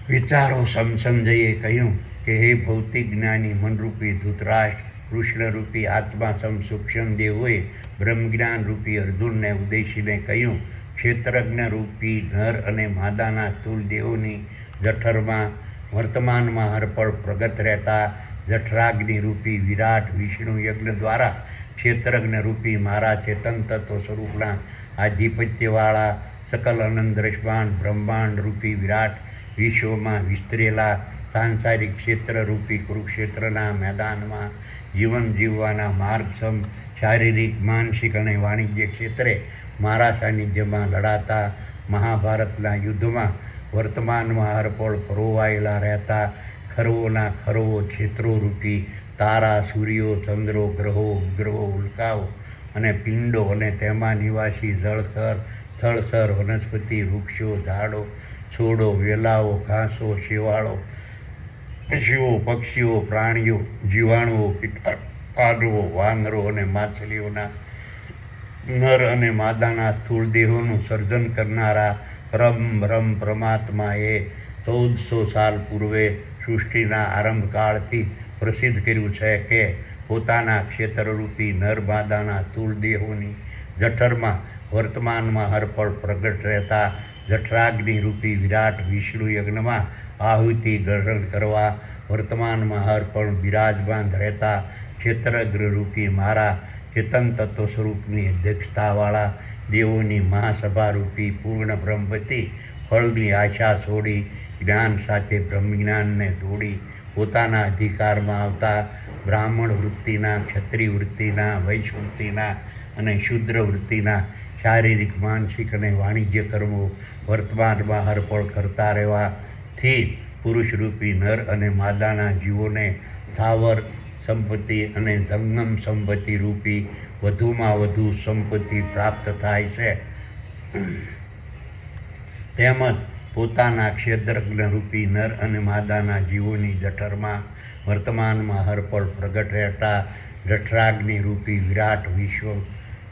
વિચારો સંજયે કહ્યું કે હે ભૌતિક જ્ઞાની મનરૂપી ધૃતરાષ્ટ્ર, કૃષ્ણરૂપી આત્મા સૂક્ષ્મ દેહોએ બ્રહ્મજ્ઞાન રૂપી અર્જુનને ઉદ્દેશીને કહ્યું ક્ષેત્રજ્ઞ રૂપી નર અને માદાના સ્થૂળ દેહોની જઠરમાં વર્તમાનમાં હરપળ પ્રગટ રહેતા જઠરાગ્નિ રૂપી વિરાટ વિષ્ણુ યજ્ઞ દ્વારા ક્ષેત્રજ્ઞ રૂપી મારા ચેતન તત્વ સ્વરૂપના આધિપત્યવાળા સકલ અનંત દ્રશ્યમાન બ્રહ્માંડ રૂપી વિરાટ વિશ્વમાં વિસ્તરેલા સાંસારિક ક્ષેત્રરૂપી કુરુક્ષેત્રના મેદાનમાં જીવન જીવવાના માર્ગસમ શારીરિક, માનસિક અને વાણિજ્ય ક્ષેત્રે મારા સાનિધ્યમાં લડાતા મહાભારતના યુદ્ધમાં વર્તમાનમાં હરપળ પરોવાયેલા રહેતા ખરવોના ખરવો ક્ષેત્રોરૂપી તારા, સૂર્યો, ચંદ્રો, ગ્રહો, ઉપગ્રહો, ઉલ્કાઓ અને પિંડો અને તેમાં નિવાસી જળસ્તર, સ્થળસ્તર, વનસ્પતિ, વૃક્ષો, ઝાડો, છોડો, વેલાઓ, ઘાસો, શેવાળો, પશુઓ, પક્ષીઓ, પ્રાણીઓ, જીવાણુઓ, કીટાણુઓ, વાંદરો અને માછલીઓના નર અને માદાના સ્થૂળ દેહોનું સર્જન કરનારા બ્રહ્મ પરમાત્માએ 1400 સાલ પૂર્વે સૃષ્ટિના આરંભકાળથી પ્રસિદ્ધ કર્યું છે કે પોતાના ક્ષેત્રરૂપી નર માદાના સ્થૂળ દેહોની જઠરમાં વર્તમાનમાં હરપળ પ્રગટ રહેતા જઠરાગ્નિ રૂપી વિરાટ વિષ્ણુ યજ્ઞમાં આહુતિ ગ્રહણ કરવા વર્તમાનમાં હર પણ બિરાજમાન રહેતા ક્ષેત્રગ્ર રૂપી મારા ચેતન તત્વ સ્વરૂપની અધ્યક્ષતાવાળા દેવોની મહાસભા રૂપી પૂર્ણ બ્રહ્મવતી ફળની આશા છોડી જ્ઞાન સાથે બ્રહ્મજ્ઞાનને જોડી પોતાના અધિકારમાં આવતા બ્રાહ્મણ વૃત્તિના, ક્ષત્રિય વૃત્તિના, વૈશ્ય વૃત્તિના અને શૂદ્ર વૃત્તિના શારીરિક, માનસિક અને વાણિજ્ય કર્મો વર્તમાનમાં હરપળ કરતા રહેવાથી પુરુષરૂપી નર અને માદાના જીવોને સ્થાવર સંપત્તિ અને જંગમ સંપત્તિ રૂપી વધુમાં વધુ સંપત્તિ પ્રાપ્ત થાય છે. તેમજ પોતાના ક્ષેત્રજ્ઞ રૂપી નર અને માદાના જીવોની જઠરમાં વર્તમાનમાં હરપળ પ્રગટ રહેતા જઠરાગ્નિ રૂપી વિરાટ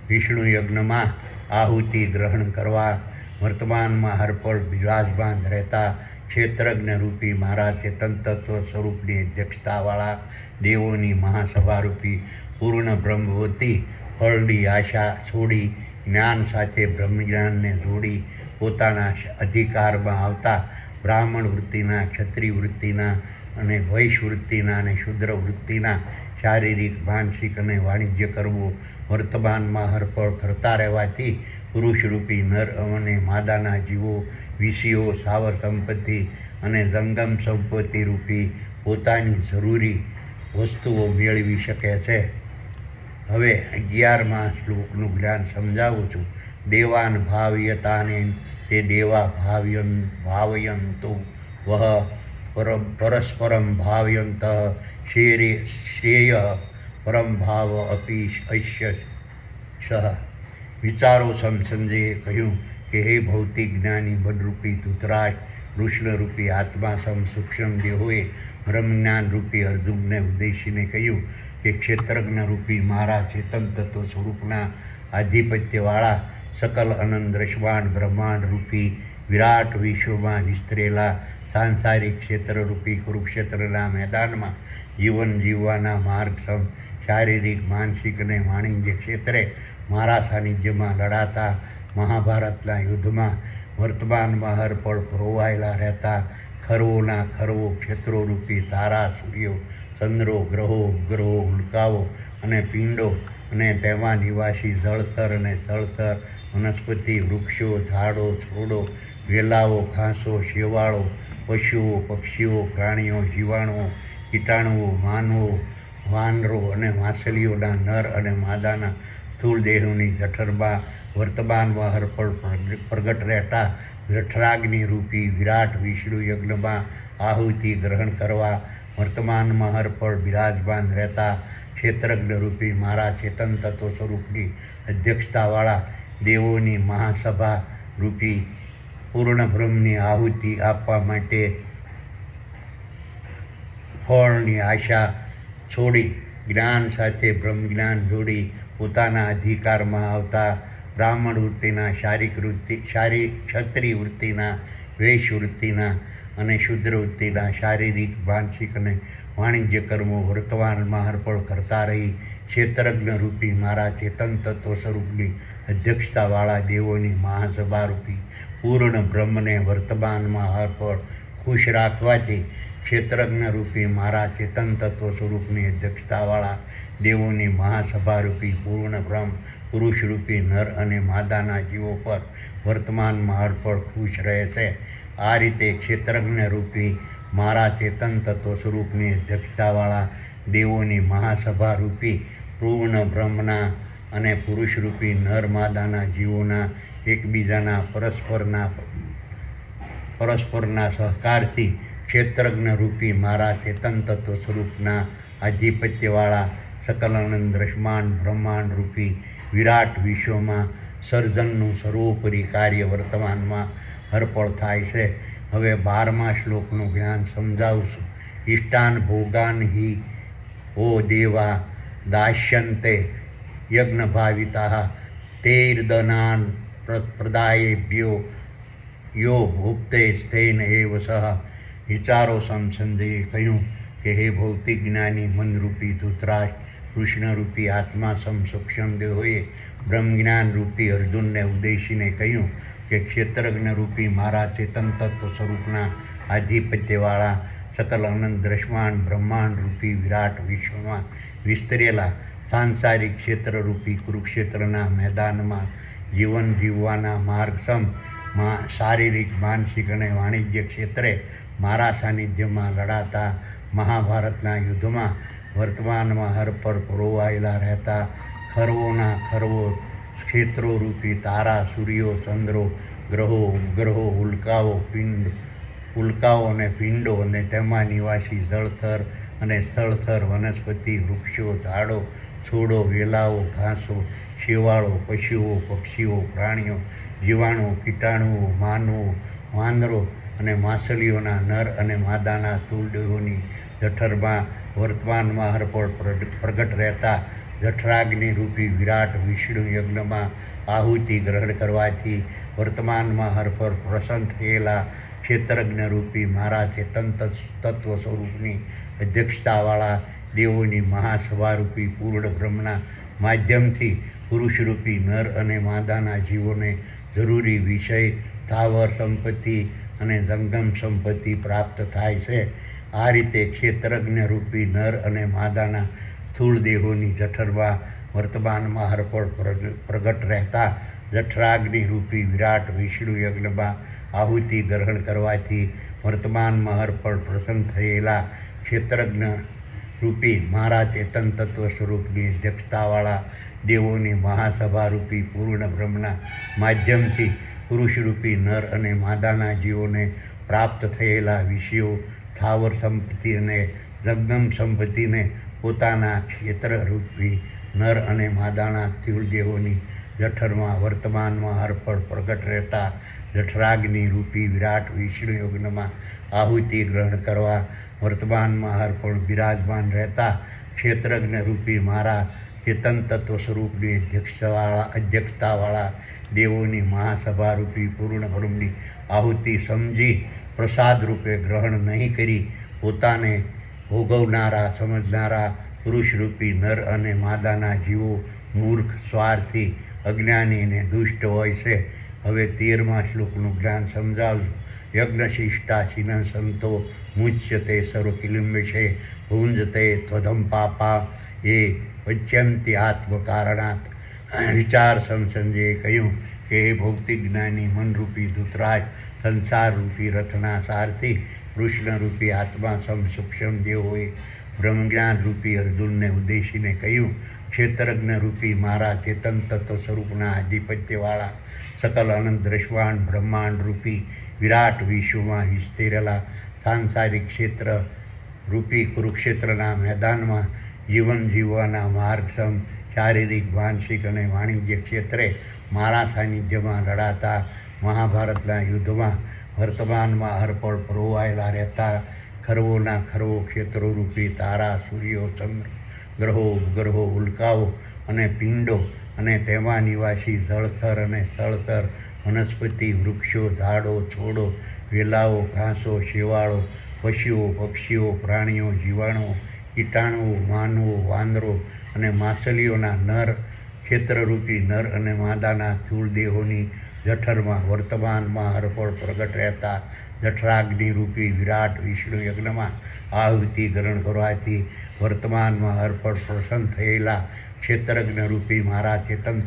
વિષ્ણુ યજ્ઞમાં આહુતિ ગ્રહણ કરવા વર્તમાનમાં હરપળ બિરાજમાન રહેતા ક્ષેત્રજ્ઞ રૂપી મારા ચેતન તત્વ સ્વરૂપની અધ્યક્ષતાવાળા દેવોની મહાસભા રૂપી પૂર્ણ બ્રહ્મવતી ફળની આશા છોડી જ્ઞાન સાથે બ્રહ્મજ્ઞાનને જોડી પોતાના અધિકારમાં આવતા બ્રાહ્મણ વૃત્તિના, ક્ષત્રિય વૃત્તિના અને વૈશ્ય વૃત્તિના અને શૂદ્ર વૃત્તિના શારીરિક, માનસિક અને વાણિજ્ય કર્મો વર્તમાનમાં હરપળ કરતા રહેવાથી પુરુષરૂપી નર અને માદાના જીવો વિષયો, સ્થાવર સંપત્તિ અને જંગમ સંપત્તિ રૂપી પોતાની જરૂરી વસ્તુઓ મેળવી શકે છે. હવે 11મા શ્લોકનું જ્ઞાન સમજાવું છું. દેવાન ભાવ્યતાને તે દેવા ભાવયંતુ વહ પરસ્પરમ ભાવયંત શ્રેય પરમ ભાવ અપી અશ્ય સહ. વિચારો સંજયે કહ્યું કે હે ભૌતિક જ્ઞાની બનરૂપી ધૃતરાષ્ટ્ર, કૃષ્ણરૂપી આત્મા સૂક્ષ્મ દેહોએ બ્રહ્મજ્ઞાન રૂપી અર્જુનને ઉદ્દેશીને કહ્યું કે ક્ષેત્રજ્ઞ રૂપી મારા ચેતન તત્વ સ્વરૂપના આધિપત્યવાળા સકલ અનંત દ્રશ્યમાન બ્રહ્માંડ રૂપી વિરાટ વિશ્વમાં વિસ્તરેલા સાંસારિક ક્ષેત્રરૂપી કુરુક્ષેત્રના મેદાનમાં જીવન જીવવાના માર્ગ શારીરિક, માનસિક અને વાણિજ્ય ક્ષેત્રે મારા સાનિધ્યમાં લડાતા મહાભારતના યુદ્ધમાં વર્તમાનમાં હરપળ પરોવાયેલા રહેતા ખરવોના ખરવો ક્ષેત્રોરૂપી તારા, સૂર્યો, ચંદ્રો, ગ્રહો, ઉપગ્રહો, ઉલ્કાઓ અને પિંડો અને તેમાં નિવાસી જળસ્તર અને સ્થળસ્તર, વનસ્પતિ, વૃક્ષો, ઝાડો, છોડો, વેલાઓ, ઘાસો, શેવાળો, પશુઓ, પક્ષીઓ, પ્રાણીઓ, જીવાણુઓ, કીટાણુઓ, માનવો, વાનરો અને માછલીઓના નર અને માદાના સ્થૂળ દેહોની જઠરમાં વર્તમાનમાં હરપળ પ્રગટ રહેતા જઠરાગ્નિ રૂપી વિરાટ વિષ્ણુ યજ્ઞમાં આહુતિ ગ્રહણ કરવા વર્તમાનમાં હરપળ બિરાજમાન રહેતા ક્ષેત્રજ્ઞ રૂપી મારા ચેતન તત્વ સ્વરૂપની અધ્યક્ષતાવાળા દેવોની મહાસભા રૂપી પૂર્ણ બ્રહ્મની આહુતિ આપવા માટે ફળની આશા છોડી જ્ઞાન સાથે બ્રહ્મજ્ઞાન જોડી પોતાના અધિકારમાં આવતા બ્રાહ્મણ વૃત્તિના, ક્ષત્રિય વૃત્તિના, વૈશ્ય વૃત્તિના અને શૂદ્ર વૃત્તિના શારીરિક, માનસિક અને વાણિજ્ય કર્મો વર્તમાનમાં હરપળ કરતા રહી ક્ષેત્રજ્ઞ રૂપી મારા ચેતન તત્વ સ્વરૂપની અધ્યક્ષતાવાળા દેવોની મહાસભા રૂપી પૂર્ણ બ્રહ્મને વર્તમાનમાં હરપળ ખુશ રાખવાથી ક્ષેત્રજ્ઞ રૂપી મારા ચેતન તત્વ સ્વરૂપની અધ્યક્ષતાવાળા દેવોની મહાસભા રૂપી પૂર્ણ બ્રહ્મ પુરુષરૂપી નર અને માદાના જીવો પર વર્તમાનમાં હરપળ ખુશ રહે છે. આ રીતે ક્ષેત્રજ્ઞ રૂપી મારા ચેતન તત્વ સ્વરૂપની અધ્યક્ષતાવાળા દેવોની મહાસભા રૂપી પૂર્ણ બ્રહ્મના અને પુરુષરૂપી નર માદાના જીવોના એકબીજાના પરસ્પરના સહકારથી ક્ષેત્રજ્ઞ રૂપી મારા ચેતન તત્વ સ્વરૂપના આધિપત્યવાળા સકલ અનંત દ્રશ્યમાન બ્રહ્માંડ રૂપી વિરાટ વિશ્વમાં સર્જનનું સર્વોપરી કાર્ય વર્તમાનમાં હરપળ થાય છે. હવે 12મા શ્લોકનું જ્ઞાન સમજાવશું. ઇષ્ટાન ભોગાન હિ ઓ દેવા દાસ્યન્તે યજ્ઞભાવિતા તૈર્દનાન પ્રદાયેભ્યો યો ભુક્તે સ્થેન એવ સહ. વિચારો સંજયે કહ્યું કે હે ભૌતિક જ્ઞાની મનરૂપી ધૃતરાષ્ટ્ર, કૃષ્ણરૂપી આત્મા સૂક્ષ્મ દેહોએ બ્રહ્મજ્ઞાન રૂપી અર્જુનને ઉદ્દેશીને કહ્યું કે ક્ષેત્રજ્ઞ રૂપી મારા ચેતન તત્વ સ્વરૂપના આધિપત્યવાળા સકલ અનંત દ્રશ્યમાન બ્રહ્માંડ રૂપી વિરાટ વિશ્વમાં વિસ્તરેલા સાંસારિક ક્ષેત્રરૂપી કુરુક્ષેત્રના મેદાનમાં જીવન જીવવાના માર્ગસમ શારીરિક માનસિક અને વાણિજ્ય ક્ષેત્રે મારા સાનિધ્યમાં લડાતા મહાભારતના યુદ્ધમાં વર્તમાનમાં હર પર પરોવાયેલા રહેતા ખરવોના ખરવો ક્ષેત્રોરૂપી તારા સૂર્યો ચંદ્રો ગ્રહો ઉપગ્રહો ઉલ્કાઓ અને પિંડો અને તેમાં નિવાસી જળથર અને સ્થળથર વનસ્પતિ વૃક્ષો ઝાડો છોડો વેલાઓ ઘાસો શેવાળો પશુઓ પક્ષીઓ પ્રાણીઓ જીવાણુઓ કીટાણુઓ માનવો વાંદરો અને માછલીઓના નર અને માદાના તુલદેહોની જઠરમાં વર્તમાનમાં હરપળ પ્રગટ રહેતા જઠરાગ્નિ રૂપી વિરાટ વિષ્ણુ યજ્ઞમાં આહુતિ ગ્રહણ કરવાથી વર્તમાનમાં હરપર પ્રસન્ન થયેલા ક્ષેત્રજ્ઞ રૂપી મારા ચેતન તત્વ સ્વરૂપની અધ્યક્ષતાવાળા દેવોની મહાસભારૂપી પૂર્ણ બ્રહ્મના માધ્યમથી પુરુષરૂપી નર અને માદાના જીવોને જરૂરી વિષય સ્થાવર સંપત્તિ અને જંગમ સંપત્તિ પ્રાપ્ત થાય છે. આ રીતે ક્ષેત્રજ્ઞ રૂપી નર અને માદાના સ્થૂળ દેહોની જઠરમાં વર્તમાનમાં હરપળ પ્રગટ રહેતા જઠરાગ્નિ રૂપી વિરાટ વિષ્ણુ યજ્ઞમાં આહુતિ ગ્રહણ કરવાથી વર્તમાનમાં હરપળ પ્રસન્ન થયેલા ક્ષેત્રજ્ઞ રૂપી મારા ચેતન તત્વ સ્વરૂપની અધ્યક્ષતાવાળા દેવોની મહાસભારૂપી પૂર્ણ બ્રહ્મના માધ્યમથી પુરુષરૂપી નર અને માદાના જીવોને પ્રાપ્ત થયેલા વિષયો સ્થાવર સંપત્તિ અને જંગમ સંપત્તિને પોતાના ક્ષેત્રરૂપી નર અને માદાના તિલદેહોની જઠરમાં વર્તમાનમાં હરપળ પ્રગટ રહેતા જઠરાગ્નિ રૂપી વિરાટ વિષ્ણુ યજ્ઞમાં આહુતિ ગ્રહણ કરવા વર્તમાનમાં હરપળ બિરાજમાન રહેતા ક્ષેત્રજ્ઞ રૂપી મારા ચેતન તત્વ સ્વરૂપની અધ્યક્ષતાવાળા દેવોની મહાસભારૂપી પૂર્ણ બ્રહ્મની આહુતિ સમજી પ્રસાદ રૂપે ગ્રહણ નહીં કરી પોતાને ભોગવનારા સમજનારા પુરુષરૂપી નર અને માદાના જીવો મૂર્ખ સ્વાર્થી અજ્ઞાની અને દુષ્ટ હોય છે. હવે 13મા શ્લોકનું જ્ઞાન સમજાવજો. યજ્ઞશિષ્ટા ચિન સંતો મુચ્યતે સર્વકિલિમ્બશે ભુંજતે ત્વધમ પાપા એ પચ્યંતિ આત્મકારણાત. વિચાર સમસંજયે કહ્યું કે એ ભૌતિક જ્ઞાની મનરૂપી ધૂતરાજ સંસારરૂપી રથના સારથી કૃષ્ણરૂપી આત્મા સૂક્ષ્મ દેવોએ બ્રહ્મજ્ઞાન રૂપી અર્જુનને ઉદ્દેશીને કહ્યું, ક્ષેત્રજ્ઞ રૂપી મારા ચેતન તત્વ સ્વરૂપના આધિપત્યવાળા સકલ અનંત દ્રશ્યમાન બ્રહ્માંડ રૂપી વિરાટ વિશ્વમાં વિસ્તરેલા સાંસારિક ક્ષેત્ર રૂપી કુરુક્ષેત્રના મેદાનમાં જીવન જીવવાના માર્ગસમ શારીરિક માનસિક અને વાણિજ્ય ક્ષેત્રે મારા સાનિધ્યમાં લડાતા મહાભારતના યુદ્ધમાં વર્તમાનમાં હરપળ પરોવાયેલા રહેતા ખરવોના ખરવો ક્ષેત્રોરૂપી તારા સૂર્યો ચંદ્ર ગ્રહો ઉપગ્રહો ઉલ્કાઓ અને પિંડો અને તેમાં નિવાસી જળથર અને સ્થળથર વનસ્પતિ વૃક્ષો ઝાડો છોડો વેલાઓ ઘાસો શેવાળો પશુઓ પક્ષીઓ પ્રાણીઓ જીવાણુઓ કીટાણુઓ માનવો વાંદરો અને માછલીઓના નર ક્ષેત્રરૂપી નર અને માદાના સ્થૂળ દેહોની જઠરમાં વર્તમાનમાં હરપળ પ્રગટ રહેતા જઠરાગ્નિ રૂપી વિરાટ વિષ્ણુ યજ્ઞમાં આહુતિ ગ્રહણ કરવાથી વર્તમાનમાં હરપળ પ્રસન્ન થયેલા ક્ષેત્રજ્ઞ રૂપી મારા ચેતન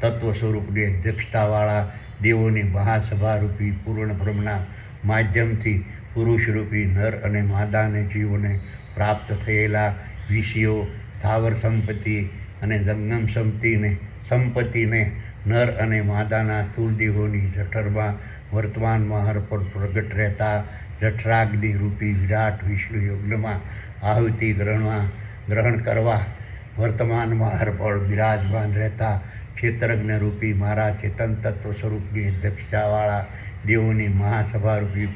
તત્વ સ્વરૂપની અધ્યક્ષતાવાળા દેવોની મહાસભારૂપી પૂર્ણ બ્રહ્મના માધ્યમથી પુરુષરૂપી નર અને માદાને જીવોને પ્રાપ્ત થયેલા વિષયો સ્થાવર સંપત્તિ અને જંગમ સંપત્તિને નર અને માદાના સ્થૂળદેહોની જઠરમાં વર્તમાનમાં હરપળ પ્રગટ રહેતા જઠરાગ્નિ રૂપી વિરાટ વિષ્ણુ યજ્ઞમાં આહુતિ ગ્રહણ કરવા વર્તમાનમાં હરપળ બિરાજમાન રહેતા ક્ષેત્રજ્ઞ રૂપી મારા ચેતન તત્વ સ્વરૂપની અધ્યક્ષતાવાળા દેવોની મહાસભારૂપી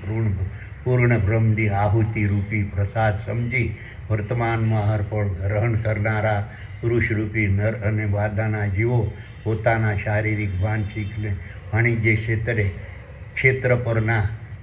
પૂર્ણ બ્રહ્મની આહુતિ રૂપી પ્રસાદ સમજી વર્તમાનમાં હરપળ ગ્રહણ કરનારા પુરુષરૂપી નર અને માદાના જીવો પોતાના શારીરિક માનસિક વાણિજ્ય ક્ષેત્ર પરના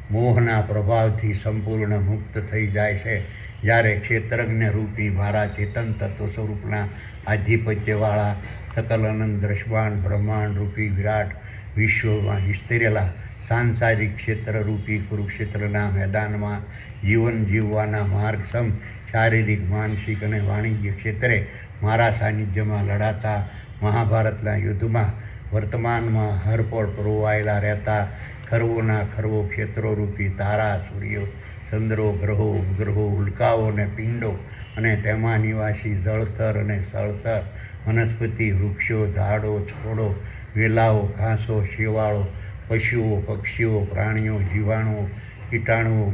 મોહના પ્રભાવથી સંપૂર્ણ મુક્ત થઈ જાય છે. જ્યારે ક્ષેત્રજ્ઞ રૂપી મારા ચેતન તત્વ સ્વરૂપના આધિપત્યવાળા સકલ અનંત દ્રશ્યમાન બ્રહ્માંડ રૂપી વિરાટ વિશ્વમાં વિસ્તરેલા સાંસારિક ક્ષેત્રરૂપી કુરુક્ષેત્રના મેદાનમાં જીવન જીવવાના માર્ગસમ શારીરિક માનસિક અને વાણિજ્ય ક્ષેત્રે મારા સાનિધ્યમાં લડાતા મહાભારતના યુદ્ધમાં વર્તમાનમાં હરપળ પરોવાયેલા રહેતા ખરવોના ખરવો ક્ષેત્રોરૂપી તારા સૂર્યો ચંદ્રો ગ્રહો ઉપગ્રહો ઉલ્કાઓ અને પિંડો અને તેમાં નિવાસી જળથર અને સ્થળથર વનસ્પતિ વૃક્ષો ઝાડો છોડો વેલાઓ ઘાસો શેવાળો પશુઓ પક્ષીઓ પ્રાણીઓ જીવાણુઓ કીટાણુઓ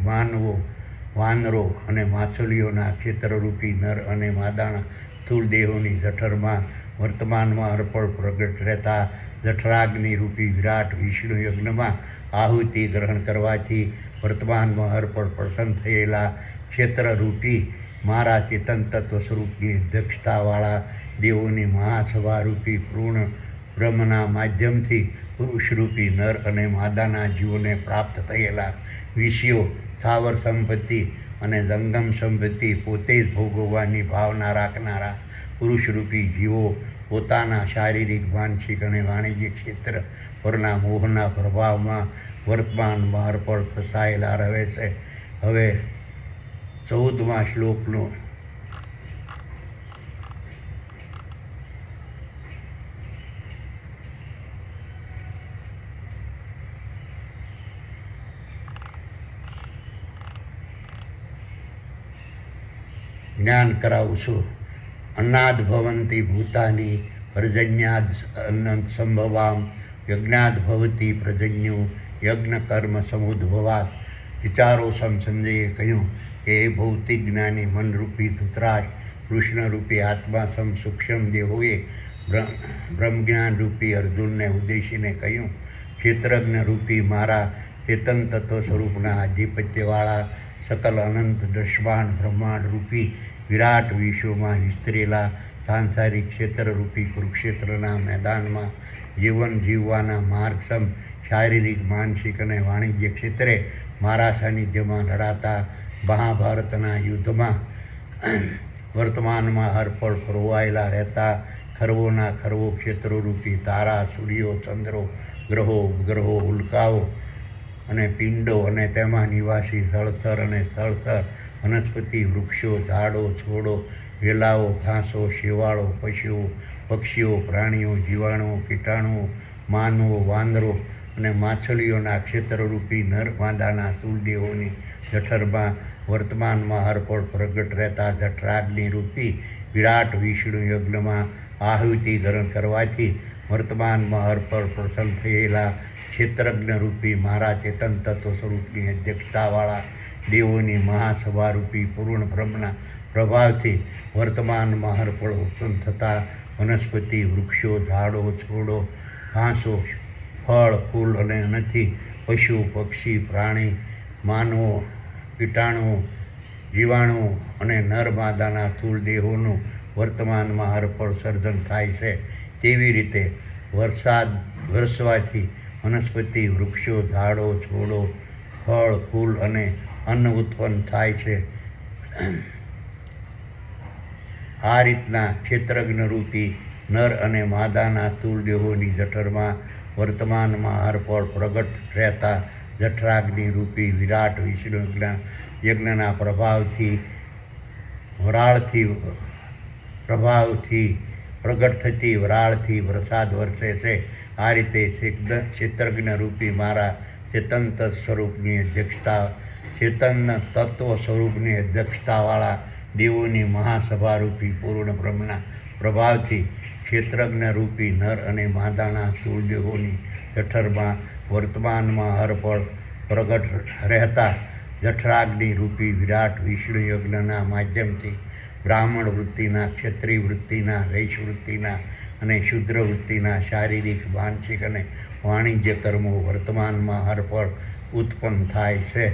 માનવો વાનરો અને માછલીઓના ક્ષેત્રરૂપી નર અને માદાના સ્થૂળ દેહોની જઠરમાં વર્તમાનમાં અર્પણ પ્રગટ રહેતા જઠરાગ્નિ રૂપી વિરાટ વિષ્ણુ યજ્ઞમાં આહુતિ ગ્રહણ કરવાથી વર્તમાનમાં અર્પણ પ્રસન્ન થયેલા ક્ષેત્રરૂપી મારા ચેતન તત્વ સ્વરૂપની અધ્યક્ષતાવાળા દેવોની મહાસભારૂપી પૂર્ણ બ્રહ્મના માધ્યમથી પુરુષરૂપી નર અને માદાના જીવોને પ્રાપ્ત થયેલા વિષયો સ્થાવર સંપત્તિ અને જંગમ સંપત્તિ પોતે જ ભોગવવાની ભાવના રાખનારા પુરુષરૂપી જીવો પોતાના શારીરિક માનસિક અને વાણિજ્ય ક્ષેત્ર પરના મોહના પ્રભાવમાં વર્તમાનમાં અર્પણ ફસાયેલા રહે છે. હવે 14મા શ્લોકનો જ્ઞાન કરાવું છું. અન્નાદ ભવંતી ભૂતાની પર્જન્યાદ અનંત સંભવામ યજ્ઞાદ ભવતી પ્રજન્યો યજ્ઞ કર્મ સમુદ્ભવાત. વિચારો સમ સંજયે કહ્યું કે એ ભૌતિક જ્ઞાની મનરૂપી ધૃતરાજ કૃષ્ણરૂપી આત્મા સમ સૂક્ષ્મ દેહોએ બ્રહ્મજ્ઞાન રૂપી અર્જુનને ઉદ્દેશીને કહ્યું, ક્ષેત્રજ્ઞ રૂપી મારા ચેતન તત્વ સ્વરૂપના આધિપત્યવાળા સકલ અનંત દૃશ્યમાન બ્રહ્માંડ રૂપી વિરાટ વિશ્વમાં વિસ્તરેલા સાંસારિક ક્ષેત્રરૂપી કુરુક્ષેત્રના મેદાનમાં જીવન જીવવાના માર્ગસમ શારીરિક માનસિક અને વાણિજ્ય ક્ષેત્રે મારા સાનિધ્યમાં લડાતા મહાભારતના યુદ્ધમાં વર્તમાનમાં હરપળ પરોવાયેલા રહેતા ખરવોના ખરવો ક્ષેત્રોરૂપી તારા સૂર્યો ચંદ્રો ગ્રહો ઉપગ્રહો ઉલ્કાઓ અને પિંડો અને તેમાં નિવાસી જળથર અને સ્થળથર વનસ્પતિ વૃક્ષો ઝાડો છોડો વેલાઓ ઘાસો શેવાળો પશુઓ પક્ષીઓ પ્રાણીઓ જીવાણુઓ કીટાણુઓ માનવો વાંદરો અને માછલીઓના ક્ષેત્રરૂપી નર માદાના સ્થૂળદેહોની જઠરમાં વર્તમાનમાં હરપળ પ્રગટ રહેતા જઠરાગ્નિ રૂપી વિરાટ વિષ્ણુ યજ્ઞમાં આહુતિ ગ્રહણ કરવાથી વર્તમાનમાં હરપળ પ્રસન્ન થયેલા ક્ષેત્રજ્ઞ રૂપી મારા ચેતન તત્વ સ્વરૂપની અધ્યક્ષતાવાળા દેવોની મહાસભારૂપી પૂર્ણ બ્રહ્મના પ્રભાવથી વર્તમાનમાં હરપળ ઉત્પન્ન થતા વનસ્પતિ વૃક્ષો ઝાડો છોડો ઘાસો ફળ ફૂલ અને નથી પશુ પક્ષી પ્રાણી માનવો કીટાણુઓ જીવાણુઓ અને નર માદાના સ્થૂળ દેહોનું વર્તમાનમાં હરપળ સર્જન થાય છે. તેવી રીતે વરસાદ વરસવાથી વનસ્પતિ વૃક્ષો ઝાડો છોડો ફળ ફૂલ અને અન્ન ઉત્પન્ન થાય છે. આ રીતના ક્ષેત્રજ્ઞ રૂપી નર અને માદાના સ્થૂળ દેહોની જઠરમાં વર્તમાનમાં હરપળ પ્રગટ રહેતા જઠરાગ્નિ રૂપી વિરાટ વિષ્ણુ યજ્ઞના પ્રભાવથી પ્રગટ થતી વરાળથી વરસાદ વરસે છે. આ રીતે ક્ષેત્રજ્ઞ રૂપી મારા ચેતન તત્વ સ્વરૂપની અધ્યક્ષતાવાળા દેવોની મહાસભારૂપી પૂર્ણ બ્રહ્મના પ્રભાવથી ક્ષેત્રજ્ઞ રૂપી નર અને માદાના સ્થૂળ દેહોની જઠરમાં વર્તમાનમાં હરપળ પ્રગટ રહેતા જઠરાગ્નિ રૂપી વિરાટ વિષ્ણુ યજ્ઞના માધ્યમથી બ્રાહ્મણ વૃત્તિના ક્ષત્રિય વૃત્તિના વૈશ્ય વૃત્તિના અને શુદ્ર વૃત્તિના શારીરિક માનસિક અને વાણિજ્ય કર્મો વર્તમાનમાં હરપળ ઉત્પન્ન થાય છે.